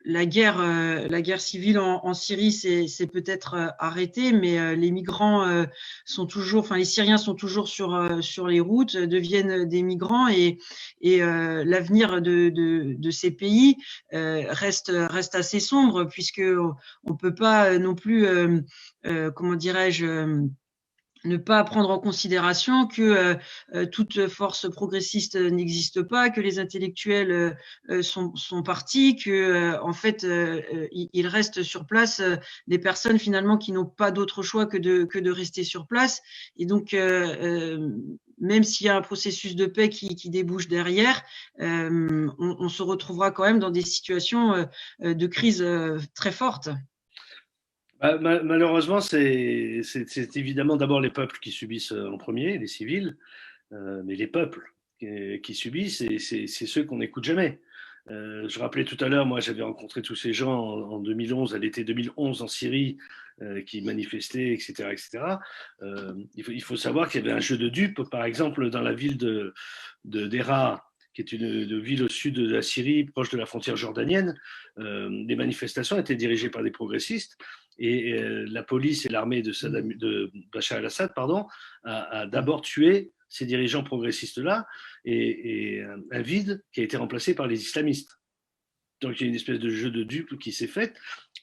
la guerre civile en Syrie c'est peut-être arrêtée, mais les migrants sont toujours, enfin les Syriens sont toujours sur les routes, deviennent des migrants et l'avenir de ces pays reste assez sombre puisque on peut pas non plus, comment dirais-je, ne pas prendre en considération que toute force progressiste n'existe pas, que les intellectuels sont partis, que en fait il reste sur place des personnes finalement qui n'ont pas d'autre choix que de rester sur place. Et donc même s'il y a un processus de paix qui débouche derrière, on se retrouvera quand même dans des situations de crise très fortes. Malheureusement, c'est évidemment d'abord les peuples qui subissent en premier, les civils, mais les peuples qui subissent, c'est ceux qu'on n'écoute jamais. Je rappelais tout à l'heure, moi j'avais rencontré tous ces gens en 2011, à l'été 2011 en Syrie, qui manifestaient, etc. etc. Il faut savoir qu'il y avait un jeu de dupes, par exemple, dans la ville d'Hérat, qui est une ville au sud de la Syrie, proche de la frontière jordanienne. Les manifestations étaient dirigées par des progressistes et la police et l'armée de Bachar el-Assad a d'abord tué ces dirigeants progressistes-là et un vide qui a été remplacé par les islamistes. Donc il y a une espèce de jeu de dupes qui s'est fait.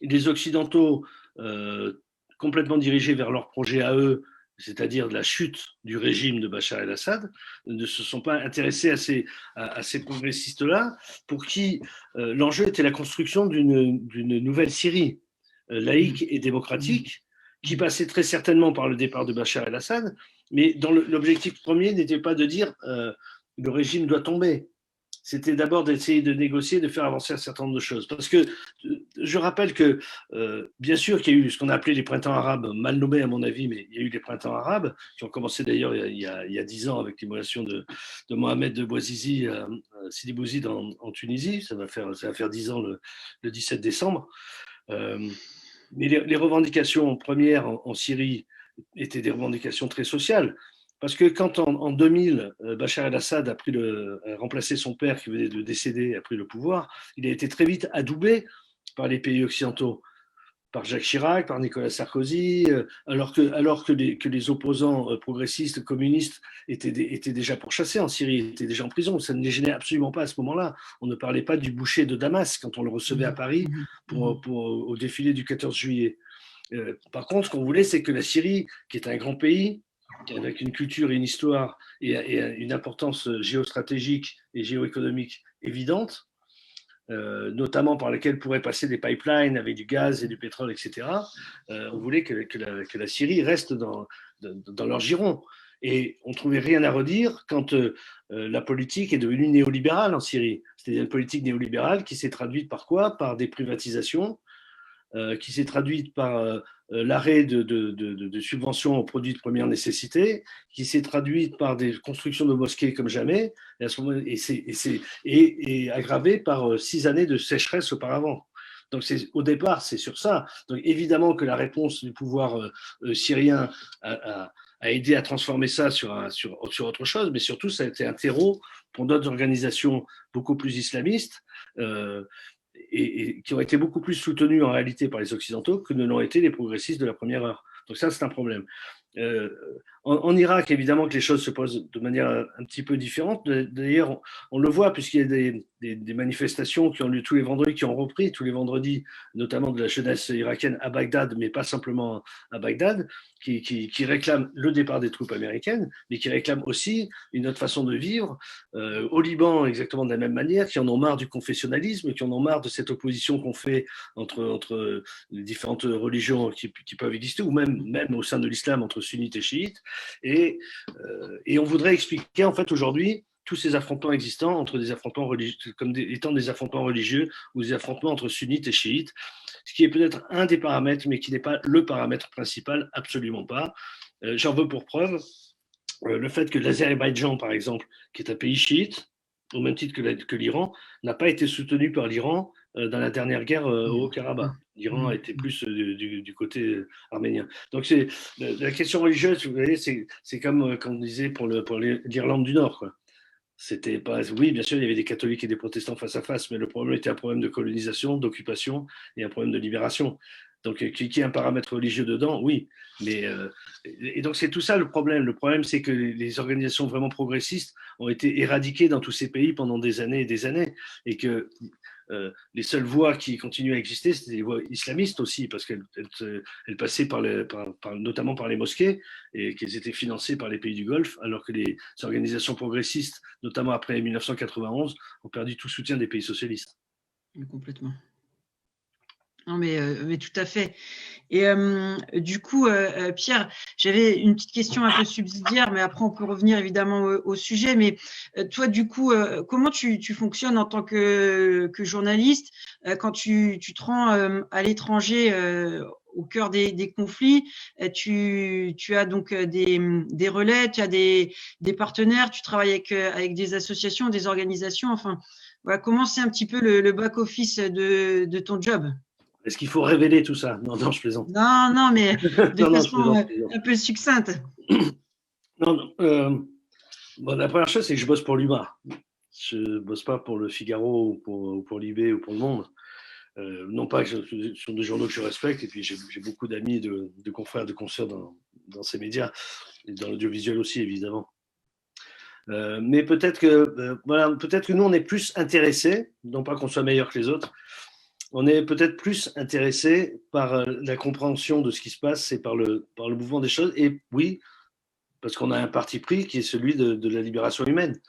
Les Occidentaux, complètement dirigés vers leur projet à eux, c'est-à-dire de la chute du régime de Bachar el-Assad, ne se sont pas intéressés à ces progressistes-là, pour qui l'enjeu était la construction d'une nouvelle Syrie laïque et démocratique, qui passait très certainement par le départ de Bachar el-Assad, mais dont l'objectif premier n'était pas de dire le régime doit tomber. C'était d'abord d'essayer de négocier, de faire avancer un certain nombre de choses. Parce que je rappelle que, bien sûr qu'il y a eu ce qu'on a appelé les printemps arabes, mal nommés à mon avis, mais il y a eu les printemps arabes, qui ont commencé d'ailleurs il y a 10 ans avec l'immolation de Mohamed de Bouazizi, Sidi Bouzid en Tunisie. Ça va faire 10 ans le 17 décembre. Mais les revendications premières en Syrie étaient des revendications très sociales. Parce que quand en 2000, Bachar el-Assad a remplacé son père qui venait de décéder, a pris le pouvoir, il a été très vite adoubé par les pays occidentaux, par Jacques Chirac, par Nicolas Sarkozy, alors que les opposants progressistes, communistes étaient déjà pourchassés en Syrie, étaient déjà en prison. Ça ne les gênait absolument pas à ce moment-là. On ne parlait pas du boucher de Damas quand on le recevait à Paris au défilé du 14 juillet. Par contre, ce qu'on voulait, c'est que la Syrie, qui est un grand pays, avec une culture et une histoire et une importance géostratégique et géoéconomique évidente, notamment par lesquelles pourraient passer des pipelines avec du gaz et du pétrole, etc. On voulait que la Syrie reste dans leur giron. Et on ne trouvait rien à redire quand la politique est devenue néolibérale en Syrie. C'est-à-dire une politique néolibérale qui s'est traduite par quoi ? Par des privatisations, qui s'est traduite par l'arrêt de subventions aux produits de première nécessité, qui s'est traduite par des constructions de mosquées comme jamais, et aggravée par 6 années de sécheresse auparavant. Donc au départ, c'est sur ça. Donc évidemment que la réponse du pouvoir syrien a aidé à transformer ça sur autre chose, mais surtout ça a été un terreau pour d'autres organisations beaucoup plus islamistes, et qui ont été beaucoup plus soutenus en réalité par les Occidentaux que ne l'ont été les progressistes de la première heure. Donc ça, c'est un problème. En Irak, évidemment que les choses se posent de manière un petit peu différente. D'ailleurs, on le voit puisqu'il y a des manifestations qui ont lieu tous les vendredis, qui ont repris tous les vendredis, notamment de la jeunesse irakienne à Bagdad, mais pas simplement à Bagdad, qui réclament le départ des troupes américaines, mais qui réclament aussi une autre façon de vivre. Au Liban, exactement de la même manière, qui en ont marre du confessionnalisme, qui en ont marre de cette opposition qu'on fait entre les différentes religions qui peuvent exister, ou même au sein de l'islam entre sunnites et chiites. Et on voudrait expliquer en fait aujourd'hui tous ces affrontements existants entre des affrontements religieux, comme étant des affrontements religieux ou des affrontements entre sunnites et chiites, ce qui est peut-être un des paramètres, mais qui n'est pas le paramètre principal, absolument pas. J'en veux pour preuve le fait que l'Azerbaïdjan, par exemple, qui est un pays chiite, au même titre que l'Iran, n'a pas été soutenu par l'Iran dans la dernière guerre au Haut-Karabakh. L'Iran a été plus du côté arménien. Donc la question religieuse, vous voyez, c'est comme on disait pour l'Irlande du Nord, quoi. C'était pas, oui, bien sûr, il y avait des catholiques et des protestants face à face, mais le problème était un problème de colonisation, d'occupation et un problème de libération. Donc, qu'il y ait un paramètre religieux dedans, oui. Mais, et donc, c'est tout ça le problème. Le problème, c'est que les organisations vraiment progressistes ont été éradiquées dans tous ces pays pendant des années et des années. Et que les seules voies qui continuaient à exister, c'était les voies islamistes aussi, parce qu'elles passaient notamment par les mosquées et qu'elles étaient financées par les pays du Golfe, alors que les organisations progressistes, notamment après 1991, ont perdu tout soutien des pays socialistes. Complètement. Non, mais tout à fait. Et du coup, Pierre, j'avais une petite question un peu subsidiaire, mais après on peut revenir évidemment au sujet. Mais toi, du coup, comment tu fonctionnes en tant que journaliste quand tu te rends à l'étranger, au cœur des conflits? Tu as donc des relais, tu as des partenaires, tu travailles avec des associations, des organisations. Enfin, voilà, comment c'est un petit peu le back-office de ton job? Est-ce qu'il faut révéler tout ça? Non, je plaisante. Non, mais de Non, façon un peu succincte. Non, bon, la première chose, c'est que je bosse pour l'UMA. Je ne bosse pas pour le Figaro ou pour Libé ou pour Le Monde. Non pas que ce sont des journaux que je respecte, et puis j'ai beaucoup d'amis, de confrères, de consoeurs dans ces médias, et dans l'audiovisuel aussi, évidemment. Mais peut-être que nous, on est plus intéressés, non pas qu'on soit meilleur que les autres, on est peut-être plus intéressé par la compréhension de ce qui se passe et par le mouvement des choses. Et oui, parce qu'on a un parti pris qui est celui de la libération humaine.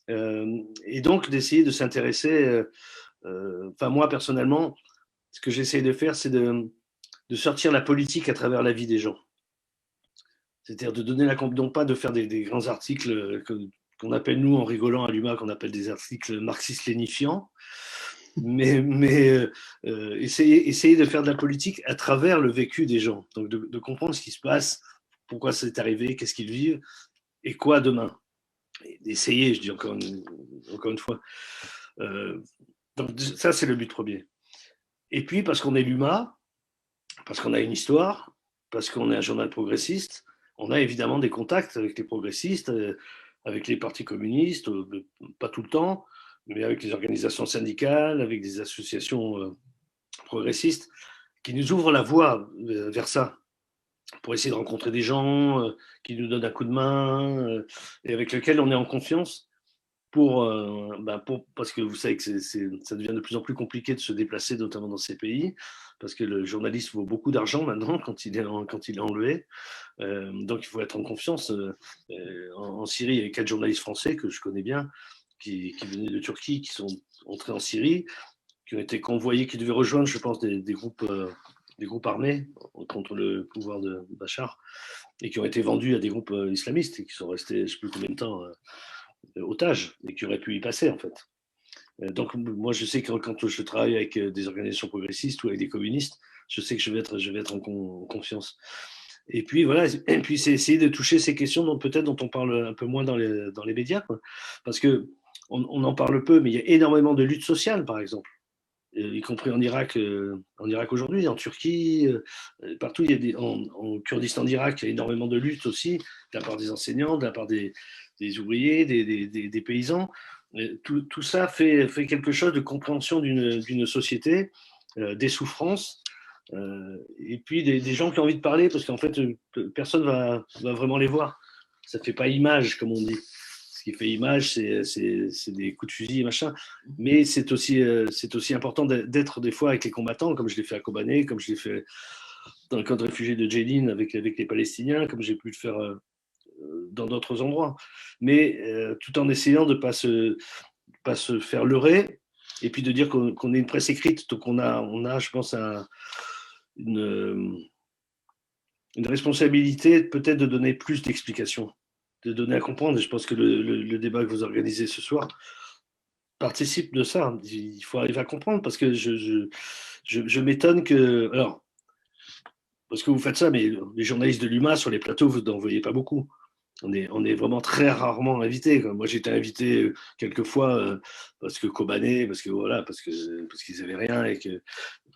Et donc d'essayer de s'intéresser, enfin moi personnellement, ce que j'essaie de faire, c'est de sortir la politique à travers la vie des gens. C'est-à-dire de donner non pas de faire des grands articles qu'on appelle, nous, en rigolant à l'UMA, qu'on appelle des articles marxistes-lénifiants, mais essayer de faire de la politique à travers le vécu des gens. Donc de comprendre ce qui se passe, pourquoi c'est arrivé, qu'est-ce qu'ils vivent, et quoi demain. Et d'essayer, je dis encore une fois. Donc ça, c'est le but premier. Et puis, parce qu'on est l'UMA, parce qu'on a une histoire, parce qu'on est un journal progressiste, on a évidemment des contacts avec les progressistes, avec les partis communistes, pas tout le temps, mais avec les organisations syndicales, avec des associations progressistes, qui nous ouvrent la voie vers ça, pour essayer de rencontrer des gens qui nous donnent un coup de main, et avec lesquels on est en confiance, parce que vous savez que ça devient de plus en plus compliqué de se déplacer, notamment dans ces pays, parce que le journaliste vaut beaucoup d'argent maintenant quand il est enlevé. Donc il faut être en confiance. En Syrie, il y avait 4 journalistes français que je connais bien, qui venaient de Turquie, qui sont entrés en Syrie, qui ont été convoyés, qui devaient rejoindre, je pense, des groupes armés contre le pouvoir de Bachar, et qui ont été vendus à des groupes islamistes, et qui sont restés, je ne sais plus combien de temps, otages, et qui auraient pu y passer, en fait. Donc moi, je sais que quand je travaille avec des organisations progressistes ou avec des communistes, je sais que je vais être en confiance. Et puis voilà, et puis c'est essayer de toucher ces questions dont on parle un peu moins dans les médias, quoi. Parce que on en parle peu, mais il y a énormément de luttes sociales, par exemple, y compris en Irak aujourd'hui, en Turquie, partout. En Kurdistan d'Irak, il y a énormément de luttes aussi, de la part des enseignants, de la part des ouvriers, des paysans. Tout ça fait quelque chose de compréhension d'une société, des souffrances, et puis des gens qui ont envie de parler, parce qu'en fait, personne va vraiment les voir. Ça ne fait pas image, comme on dit. Ce qui fait image, c'est des coups de fusil, machin. Mais c'est aussi important d'être des fois avec les combattants, comme je l'ai fait à Kobané, comme je l'ai fait dans le camp de réfugiés de Jenin avec les Palestiniens, comme j'ai pu le faire dans d'autres endroits. Mais tout en essayant de ne pas se faire leurrer, et puis de dire qu'on est une presse écrite. Donc on a je pense, une responsabilité peut-être de donner plus d'explications, de donner à comprendre. Et je pense que le débat que vous organisez ce soir participe de ça. Il faut arriver à comprendre, parce que je m'étonne que... Alors, parce que vous faites ça, mais les journalistes de l'UMA sur les plateaux, vous n'en voyez pas beaucoup. On est vraiment très rarement invité. Moi, j'ai été invité quelques fois parce que Kobané, parce qu'ils n'avaient rien,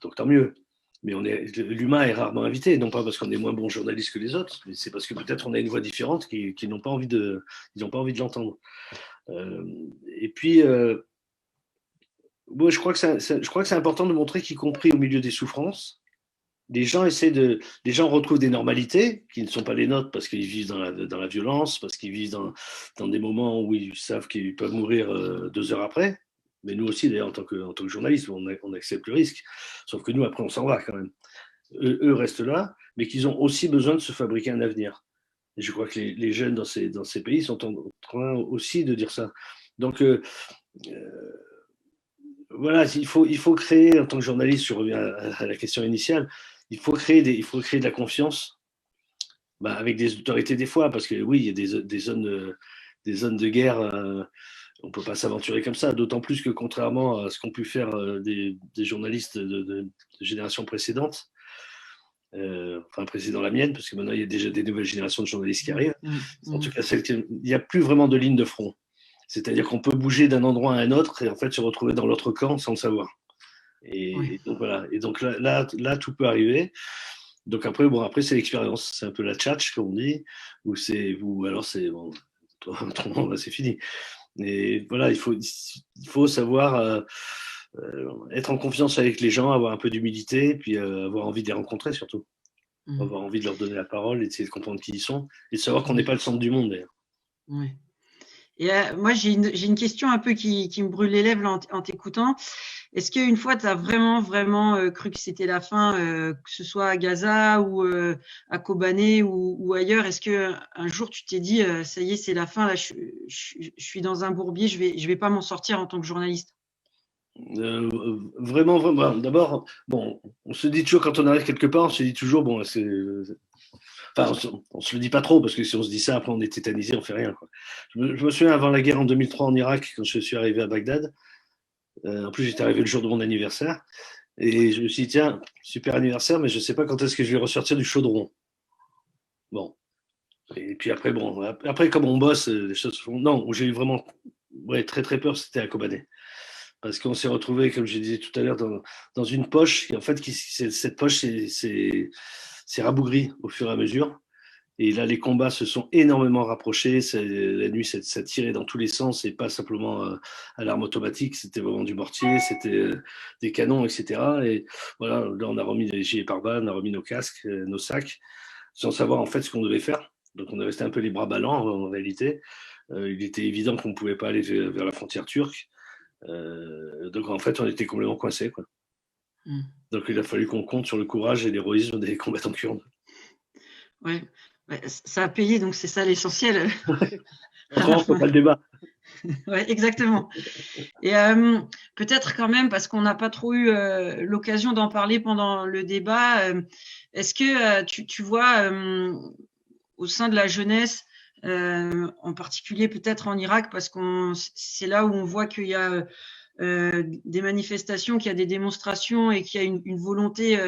donc tant mieux. Mais l'humain est rarement invité, non pas parce qu'on est moins bons journalistes que les autres, mais c'est parce que peut-être on a une voix différente qui n'ont pas envie de l'entendre. Et puis, moi, je crois que c'est important de montrer qu'y compris au milieu des souffrances, les gens retrouvent des normalités qui ne sont pas les nôtres, parce qu'ils vivent dans la violence, parce qu'ils vivent dans des moments où ils savent qu'ils peuvent mourir 2 heures après, Mais nous aussi, d'ailleurs, en tant que journalistes, on accepte le risque. Sauf que nous, après, on s'en va quand même. Eux restent là, mais qu'ils ont aussi besoin de se fabriquer un avenir. Et je crois que les jeunes dans ces pays sont en train aussi de dire ça. Donc, voilà, il faut créer, en tant que journaliste, je reviens à la question initiale, il faut créer de la confiance, avec des autorités des fois, parce que oui, il y a des zones de guerre, on ne peut pas s'aventurer comme ça, d'autant plus que contrairement à ce qu'ont pu faire des journalistes de générations précédentes, enfin précédant la mienne, parce que maintenant il y a déjà des nouvelles générations de journalistes qui arrivent, en tout cas, il n'y a plus vraiment de ligne de front. C'est-à-dire qu'on peut bouger d'un endroit à un autre et en fait se retrouver dans l'autre camp sans le savoir. Et donc voilà. Et donc là, tout peut arriver. Donc après, c'est l'expérience. C'est un peu la tchatch, comme on dit, ou alors c'est bon, autrement, c'est fini. Et voilà, il faut savoir être en confiance avec les gens, avoir un peu d'humilité, puis avoir envie de les rencontrer surtout. Avoir envie de leur donner la parole, essayer de comprendre qui ils sont, et de savoir qu'on n'est pas le centre du monde d'ailleurs. Oui. Et moi, j'ai une question un peu qui me brûle les lèvres en t'écoutant. Est-ce qu'une fois, tu as vraiment cru que c'était la fin, que ce soit à Gaza ou à Kobané ou ailleurs? Est-ce que un jour tu t'es dit, ça y est, c'est la fin, là, je suis dans un bourbier, je vais pas m'en sortir en tant que journaliste? Vraiment. D'abord, bon, on se dit toujours quand on arrive quelque part, on se dit toujours, bon, enfin, on se le dit pas trop, parce que si on se dit ça, après on est tétanisé, on fait rien, quoi. Je me souviens avant la guerre en 2003 en Irak, quand je suis arrivé à Bagdad. En plus, j'étais arrivé le jour de mon anniversaire. Et je me suis dit, tiens, super anniversaire, mais je ne sais pas quand est-ce que je vais ressortir du chaudron. Bon. Et puis après, comme on bosse, les choses se font. Non, où j'ai eu vraiment très très peur, c'était à Kobané. Parce qu'on s'est retrouvé, comme je disais tout à l'heure, dans une poche. Et en fait, cette poche s'est rabougrie au fur et à mesure. Et là, les combats se sont énormément rapprochés. La nuit, ça tirait dans tous les sens et pas simplement à l'arme automatique. C'était vraiment du mortier, c'était des canons, etc. Et voilà, là, on a remis les gilets pare-balles, on a remis nos casques, nos sacs, sans savoir en fait ce qu'on devait faire. Donc, on est resté un peu les bras ballants en réalité. Il était évident qu'on ne pouvait pas aller vers la frontière turque. Donc, en fait, on était complètement coincés, quoi. Donc, il a fallu qu'on compte sur le courage et l'héroïsme des combattants kurdes. Ouais. Ouais, ça a payé, donc c'est ça l'essentiel. Autrement, faut pas le débat. Ouais, exactement. Et peut-être quand même, parce qu'on n'a pas trop eu l'occasion d'en parler pendant le débat, est-ce que tu vois au sein de la jeunesse, en particulier peut-être en Irak, parce que c'est là où on voit qu'il y a des manifestations, qu'il y a des démonstrations et qu'il y a une volonté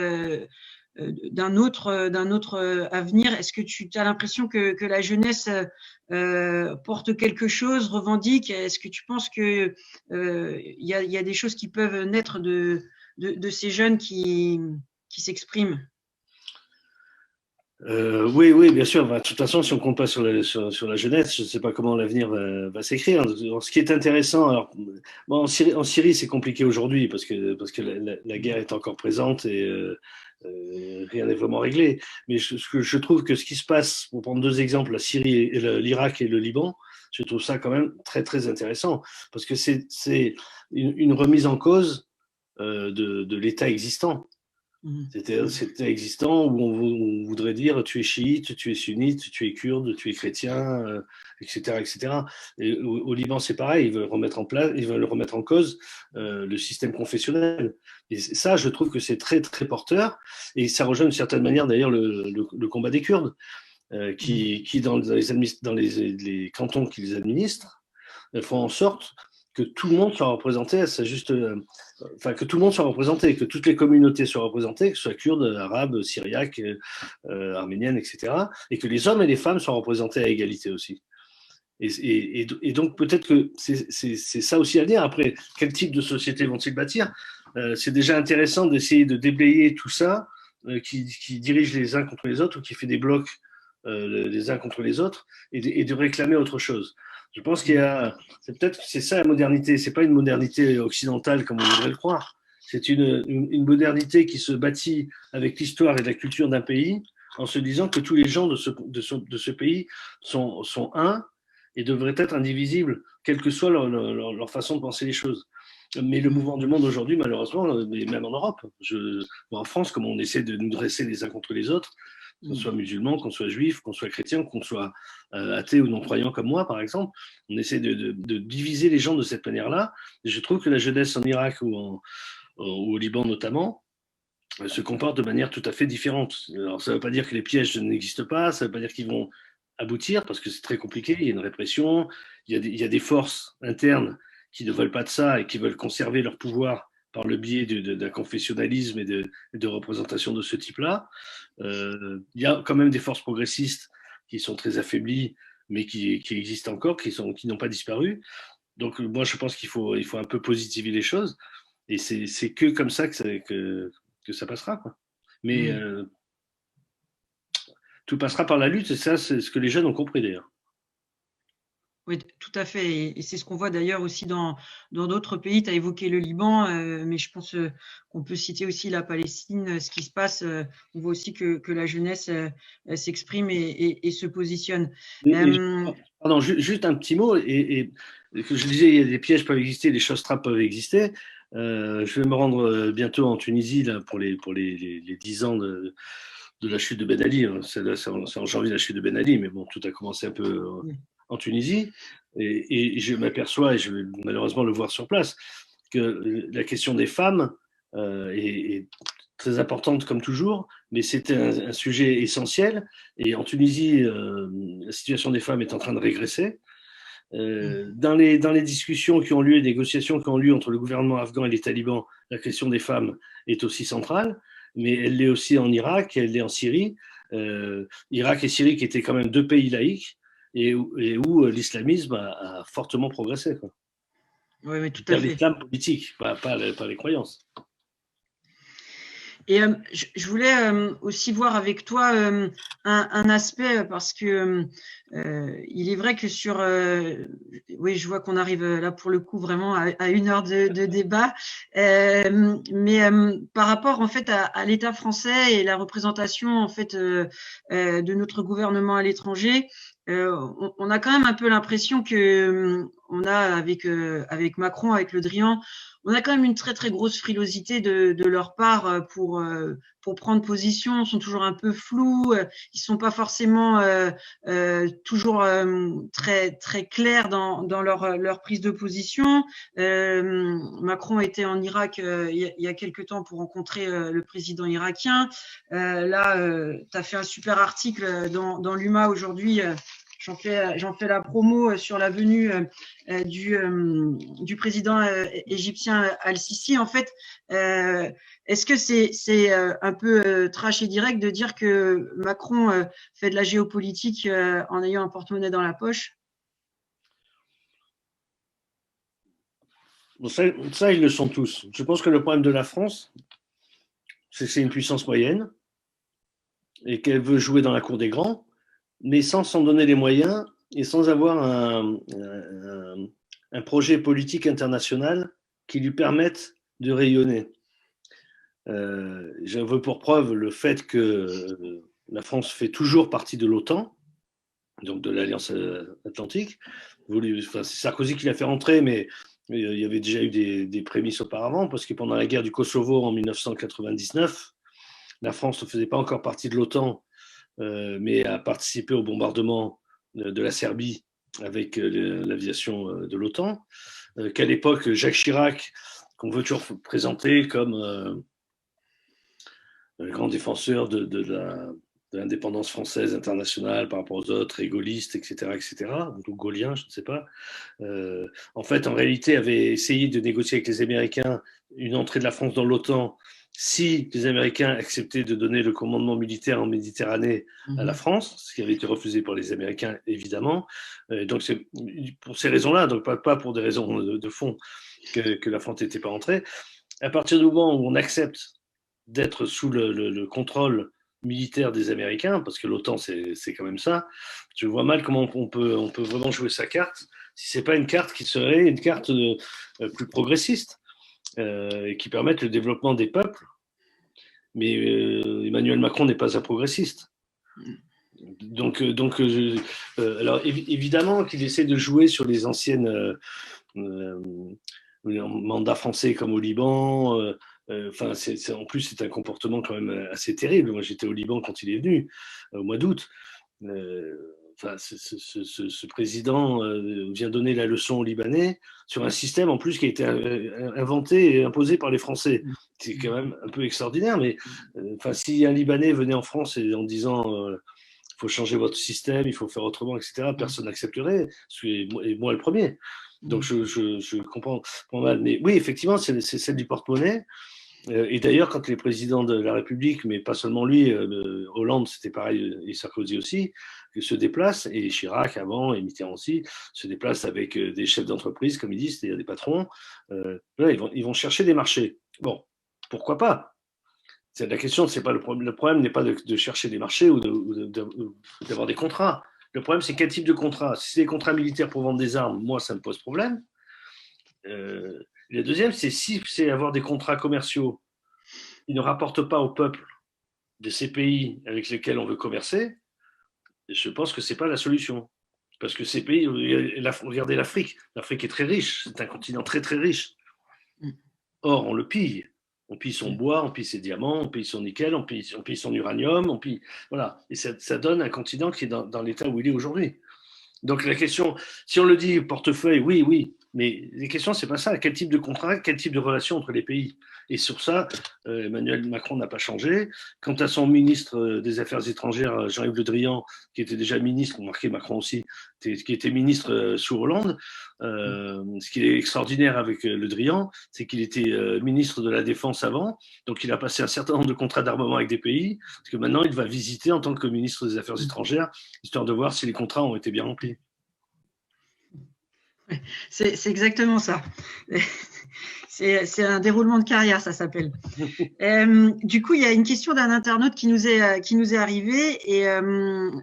d'un autre avenir. Est-ce que tu as l'impression que la jeunesse porte quelque chose, revendique? Est-ce que tu penses que y a des choses qui peuvent naître de ces jeunes qui s'expriment? Oui, bien sûr. De toute façon, si on compte pas sur la jeunesse, je ne sais pas comment l'avenir va s'écrire. Alors, ce qui est intéressant, alors, en Syrie, c'est compliqué aujourd'hui parce que la guerre est encore présente et rien n'est vraiment réglé. Mais je trouve que ce qui se passe, pour prendre deux exemples, la Syrie et l'Irak et le Liban, je trouve ça quand même très très intéressant parce que c'est une remise en cause de l'État existant. C'était existant où on voudrait dire tu es chiite, tu es sunnite, tu es kurde, tu es chrétien, etc., etc. Et au Liban, c'est pareil, ils veulent remettre en cause le système confessionnel. Et ça, je trouve que c'est très, très porteur. Et ça rejoint d'une certaine manière, d'ailleurs, le combat des Kurdes, qui dans les cantons qu'ils administrent, font en sorte que tout le monde soit représenté à sa juste, que tout le monde soit représenté, que toutes les communautés soient représentées, que ce soit kurdes, arabes, syriaques, arméniennes, etc., et que les hommes et les femmes soient représentés à égalité aussi. Et donc peut-être que c'est ça aussi à dire. Après, quel type de société vont-ils bâtir? C'est déjà intéressant d'essayer de déblayer tout ça, qui dirige les uns contre les autres ou qui fait des blocs les uns contre les autres, et de réclamer autre chose. Je pense peut-être que c'est ça la modernité. C'est pas une modernité occidentale comme on voudrait le croire. C'est une modernité qui se bâtit avec l'histoire et la culture d'un pays, en se disant que tous les gens de ce pays sont un et devraient être indivisibles, quelle que soit leur façon de penser les choses. Mais le mouvement du monde aujourd'hui, malheureusement, mais même en Europe, en France, comme on essaie de nous dresser les uns contre les autres, qu'on soit musulman, qu'on soit juif, qu'on soit chrétien, qu'on soit athée ou non-croyant comme moi, par exemple, on essaie de diviser les gens de cette manière-là. Et je trouve que la jeunesse en Irak ou au Liban notamment se comporte de manière tout à fait différente. Alors, ça ne veut pas dire que les pièges n'existent pas, ça ne veut pas dire qu'ils vont aboutir, parce que c'est très compliqué, il y a une répression, il y a des forces internes qui ne veulent pas de ça et qui veulent conserver leur pouvoir par le biais d'un confessionnalisme et de représentation de ce type-là. Il y a quand même des forces progressistes qui sont très affaiblies, mais qui existent encore, qui n'ont pas disparu. Donc moi, je pense qu'il faut un peu positiver les choses. Et c'est que comme ça que ça passera, quoi. Mais tout passera par la lutte, et ça, c'est ce que les jeunes ont compris d'ailleurs. Oui, tout à fait. Et c'est ce qu'on voit d'ailleurs aussi dans d'autres pays. Tu as évoqué le Liban, mais je pense qu'on peut citer aussi la Palestine, ce qui se passe. On voit aussi que la jeunesse s'exprime et se positionne. Pardon, juste un petit mot. Et que je disais, il y a des pièges peuvent exister, des choses trappes peuvent exister. Je vais me rendre bientôt en Tunisie là, pour les 10 ans de la chute de Ben Ali. C'est en janvier la chute de Ben Ali, mais bon, tout a commencé un peu en Tunisie. Et je m'aperçois, et je vais malheureusement le voir sur place, que la question des femmes est très importante comme toujours, mais c'est un sujet essentiel. Et en Tunisie, la situation des femmes est en train de régresser. Dans les discussions qui ont lieu, les négociations qui ont lieu entre le gouvernement afghan et les talibans, la question des femmes est aussi centrale, mais elle l'est aussi en Irak, elle l'est en Syrie. Irak et Syrie qui étaient quand même deux pays laïques et où l'islamisme a fortement progressé, quoi. Oui, tout à fait. L'islam politique, pas les croyances. Et je voulais aussi voir avec toi un aspect, parce que il est vrai que oui, je vois qu'on arrive là pour le coup vraiment à 1 heure de débat, mais par rapport en fait à l'État français et la représentation en fait de notre gouvernement à l'étranger, on a quand même un peu l'impression que on a avec Macron, avec Le Drian, on a quand même une très très grosse frilosité de leur part pour prendre position. Ils sont toujours un peu flous, ils sont pas forcément toujours très très clairs dans leur prise de position. Macron était en Irak il y a quelque temps pour rencontrer le président irakien. Là, tu as fait un super article dans l'UMA aujourd'hui. J'en fais la promo sur la venue du président égyptien Al-Sisi. En fait, est-ce que c'est un peu trash et direct de dire que Macron fait de la géopolitique en ayant un porte-monnaie dans la poche? Ça, ils le sont tous. Je pense que le problème de la France, c'est que c'est une puissance moyenne et qu'elle veut jouer dans la cour des grands, mais sans s'en donner les moyens et sans avoir un projet politique international qui lui permette de rayonner. J'en veux pour preuve le fait que la France fait toujours partie de l'OTAN, donc de l'Alliance Atlantique. C'est Sarkozy qui l'a fait rentrer, mais il y avait déjà eu des prémices auparavant, parce que pendant la guerre du Kosovo en 1999, la France ne faisait pas encore partie de l'OTAN, mais a participé au bombardement de la Serbie avec l'aviation de l'OTAN, qu'à l'époque, Jacques Chirac, qu'on veut toujours présenter comme le grand défenseur de l'indépendance française internationale par rapport aux autres, gaulliste, etc., ou gaullien, je ne sais pas. En fait, en réalité, avait essayé de négocier avec les Américains une entrée de la France dans l'OTAN si les Américains acceptaient de donner le commandement militaire en Méditerranée à la France, ce qui avait été refusé par les Américains, évidemment. Donc, c'est pour ces raisons-là, donc pas pour des raisons de fond, que la France n'était pas entrée. À partir du moment où on accepte d'être sous le contrôle militaire des Américains, parce que l'OTAN, c'est quand même ça, je vois mal comment on peut vraiment jouer sa carte, si ce n'est pas une carte qui serait une carte plus progressiste, et qui permette le développement des peuples. Mais Emmanuel Macron n'est pas un progressiste. Donc alors évidemment qu'il essaie de jouer sur les anciennes un mandat français comme au Liban. Enfin, en plus, c'est un comportement quand même assez terrible. Moi, j'étais au Liban quand il est venu, au mois d'août. Enfin, ce président vient donner la leçon aux Libanais sur un système en plus qui a été inventé et imposé par les Français. C'est quand même un peu extraordinaire, mais enfin, si un Libanais venait en France et en disant il faut changer votre système, il faut faire autrement, etc., personne n'accepterait, et moi le premier. Donc je comprends mal. Mais oui, effectivement, c'est celle du porte-monnaie. Et d'ailleurs, quand les présidents de la République, mais pas seulement lui, Hollande, c'était pareil, et Sarkozy aussi, se déplacent, et Chirac avant, et Mitterrand aussi, se déplacent avec des chefs d'entreprise, comme ils disent, c'est-à-dire des patrons. Là, ils vont chercher des marchés. Bon, pourquoi pas? La question, c'est pas le problème n'est pas de chercher des marchés ou d'avoir des contrats. Le problème, c'est quel type de contrat. Si c'est des contrats militaires pour vendre des armes, moi, ça me pose problème. Le deuxième, c'est si c'est avoir des contrats commerciaux qui ne rapportent pas au peuple de ces pays avec lesquels on veut commercer, je pense que ce n'est pas la solution. Parce que ces pays, regardez l'Afrique. L'Afrique est très riche, c'est un continent très très riche. Or, on le pille. On pille son bois, on pille ses diamants, on pille son nickel, on pille son uranium, on pille. Voilà. Et ça donne un continent qui est dans l'état où il est aujourd'hui. Donc la question, si on le dit portefeuille, oui, mais les questions, c'est pas ça. Quel type de contrat, quel type de relation entre les pays? Et sur ça, Emmanuel Macron n'a pas changé. Quant à son ministre des Affaires étrangères, Jean-Yves Le Drian, qui était déjà ministre, remarquez Macron aussi, qui était ministre sous Hollande, ce qui est extraordinaire avec Le Drian, c'est qu'il était ministre de la Défense avant, donc il a passé un certain nombre de contrats d'armement avec des pays, parce que maintenant il va visiter en tant que ministre des Affaires étrangères, histoire de voir si les contrats ont été bien remplis. C'est exactement ça. C'est un déroulement de carrière, ça s'appelle. Du coup, il y a une question d'un internaute qui nous est arrivée, et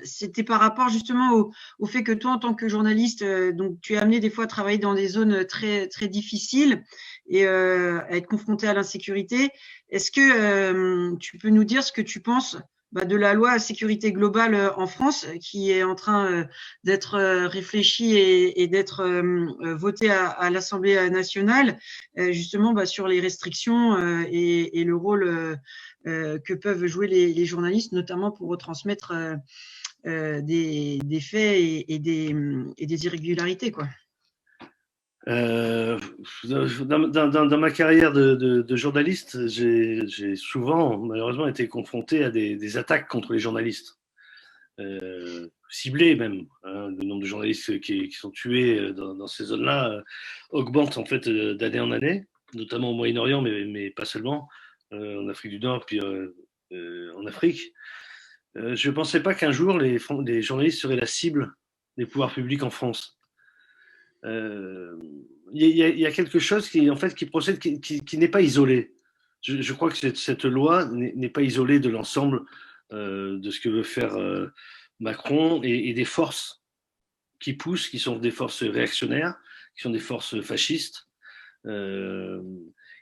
c'était par rapport justement au fait que toi, en tant que journaliste, donc tu es amené des fois à travailler dans des zones très très difficiles et à être confronté à l'insécurité. Est-ce que tu peux nous dire ce que tu penses de la loi à sécurité globale en France, qui est en train d'être réfléchie et d'être votée à l'Assemblée nationale, justement sur les restrictions et le rôle que peuvent jouer les journalistes, notamment pour retransmettre des faits et des irrégularités, quoi. Dans ma carrière de journaliste, j'ai souvent, malheureusement, été confronté à des attaques contre les journalistes, ciblées même. Le nombre de journalistes qui sont tués dans ces zones-là augmente en fait d'année en année, notamment au Moyen-Orient, mais pas seulement, en Afrique du Nord, puis en Afrique. Je ne pensais pas qu'un jour les journalistes seraient la cible des pouvoirs publics en France. Il y a quelque chose qui procède, qui n'est pas isolé. Je crois que cette loi n'est pas isolée de l'ensemble de ce que veut faire Macron et des forces qui poussent, qui sont des forces réactionnaires, qui sont des forces fascistes,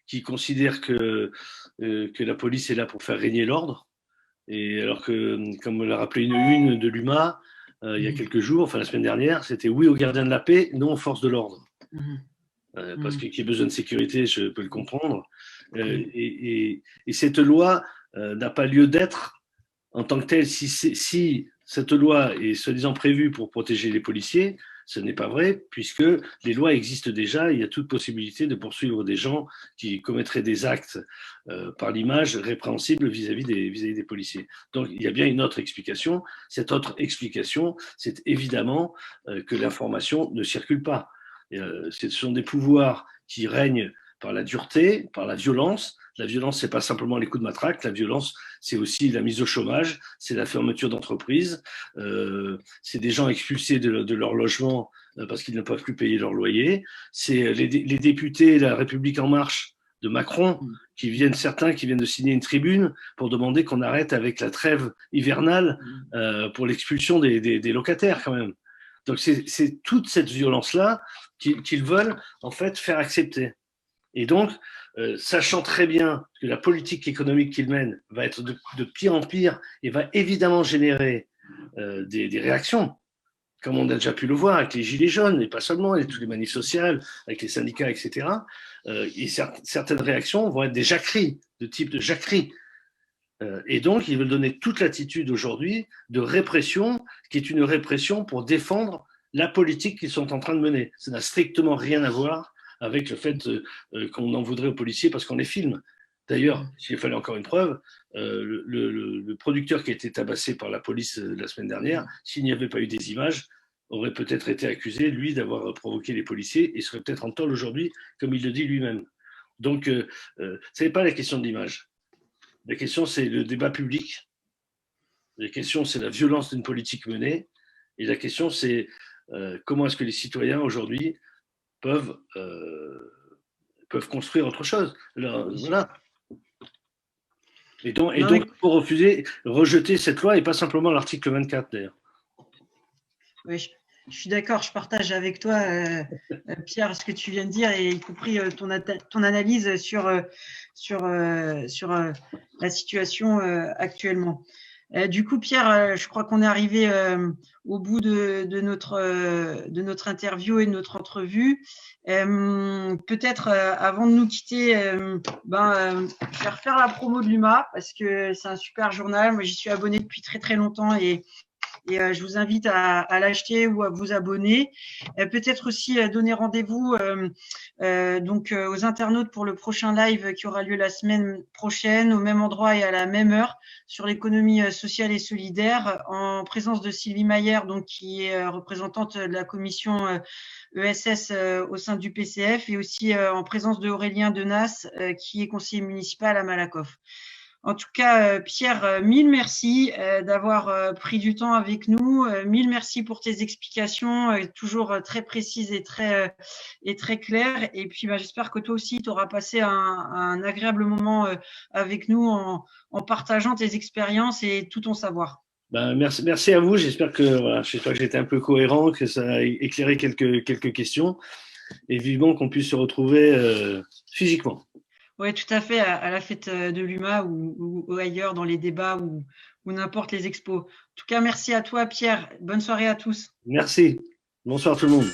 qui considèrent que la police est là pour faire régner l'ordre. Et alors que, comme l'a rappelé une de l'UMA, il y a quelques jours, enfin la semaine dernière, c'était oui aux gardiens de la paix, non aux forces de l'ordre. Parce qu'il y a besoin de sécurité, je peux le comprendre. Et cette loi n'a pas lieu d'être en tant que telle. Si cette loi est soi-disant prévue pour protéger les policiers, ce n'est pas vrai, puisque les lois existent déjà. Il y a toute possibilité de poursuivre des gens qui commettraient des actes par l'image répréhensibles vis-à-vis des policiers. Donc, il y a bien une autre explication. Cette autre explication, c'est évidemment que l'information ne circule pas. Ce sont des pouvoirs qui règnent par la dureté, par la violence. La violence, c'est pas simplement les coups de matraque. La violence, c'est aussi la mise au chômage, c'est la fermeture d'entreprises, c'est des gens expulsés de leur logement parce qu'ils ne peuvent plus payer leur loyer. C'est les députés La République En Marche de Macron certains qui viennent de signer une tribune pour demander qu'on arrête avec la trêve hivernale pour l'expulsion des locataires quand même. Donc c'est toute cette violence-là qu'ils veulent en fait faire accepter. Et donc, sachant très bien que la politique économique qu'ils mènent va être de pire en pire et va évidemment générer des réactions. comme on a déjà pu le voir avec les Gilets jaunes, et pas seulement, et toutes les manifs sociales, avec les syndicats, etc. Et certaines réactions vont être des jacqueries, de type de jacquerie. Et donc, ils veulent donner toute l'attitude aujourd'hui de répression, qui est une répression pour défendre la politique qu'ils sont en train de mener. Ça n'a strictement rien à voir avec le fait qu'on en voudrait aux policiers parce qu'on les filme. D'ailleurs, s'il fallait encore une preuve, le producteur qui a été tabassé par la police la semaine dernière, s'il n'y avait pas eu des images, aurait peut-être été accusé, lui, d'avoir provoqué les policiers et serait peut-être en tort aujourd'hui, comme il le dit lui-même. Donc, ce n'est pas la question de l'image. La question, c'est le débat public. La question, c'est la violence d'une politique menée. Et la question, c'est comment est-ce que les citoyens, aujourd'hui, peuvent construire autre chose. Alors, voilà. Et donc, il faut rejeter cette loi et pas simplement l'article 24, d'ailleurs. Oui, je suis d'accord, je partage avec toi, Pierre, ce que tu viens de dire, et y compris ton analyse sur la situation actuellement. Du coup, Pierre, je crois qu'on est arrivé au bout de notre interview et de notre entrevue. Peut-être avant de nous quitter, faire la promo de l'UMA parce que c'est un super journal. Moi, j'y suis abonné depuis très très longtemps et je vous invite à l'acheter ou à vous abonner. Peut-être aussi donner rendez-vous aux internautes pour le prochain live qui aura lieu la semaine prochaine au même endroit et à la même heure sur l'économie sociale et solidaire en présence de Sylvie Mayer, donc qui est représentante de la commission ESS au sein du PCF et aussi en présence de Aurélien Denas qui est conseiller municipal à Malakoff. En tout cas, Pierre, mille merci d'avoir pris du temps avec nous. Mille merci pour tes explications, toujours très précises et très claires. Et puis, j'espère que toi aussi, tu auras passé un agréable moment avec nous en partageant tes expériences et tout ton savoir. Merci à vous. J'espère que j'ai été un peu cohérent, que ça a éclairé quelques questions et vivement qu'on puisse se retrouver physiquement. Oui, tout à fait, à la fête de l'UMA ou ailleurs dans les débats ou n'importe les expos. En tout cas, merci à toi, Pierre. Bonne soirée à tous. Merci. Bonsoir tout le monde.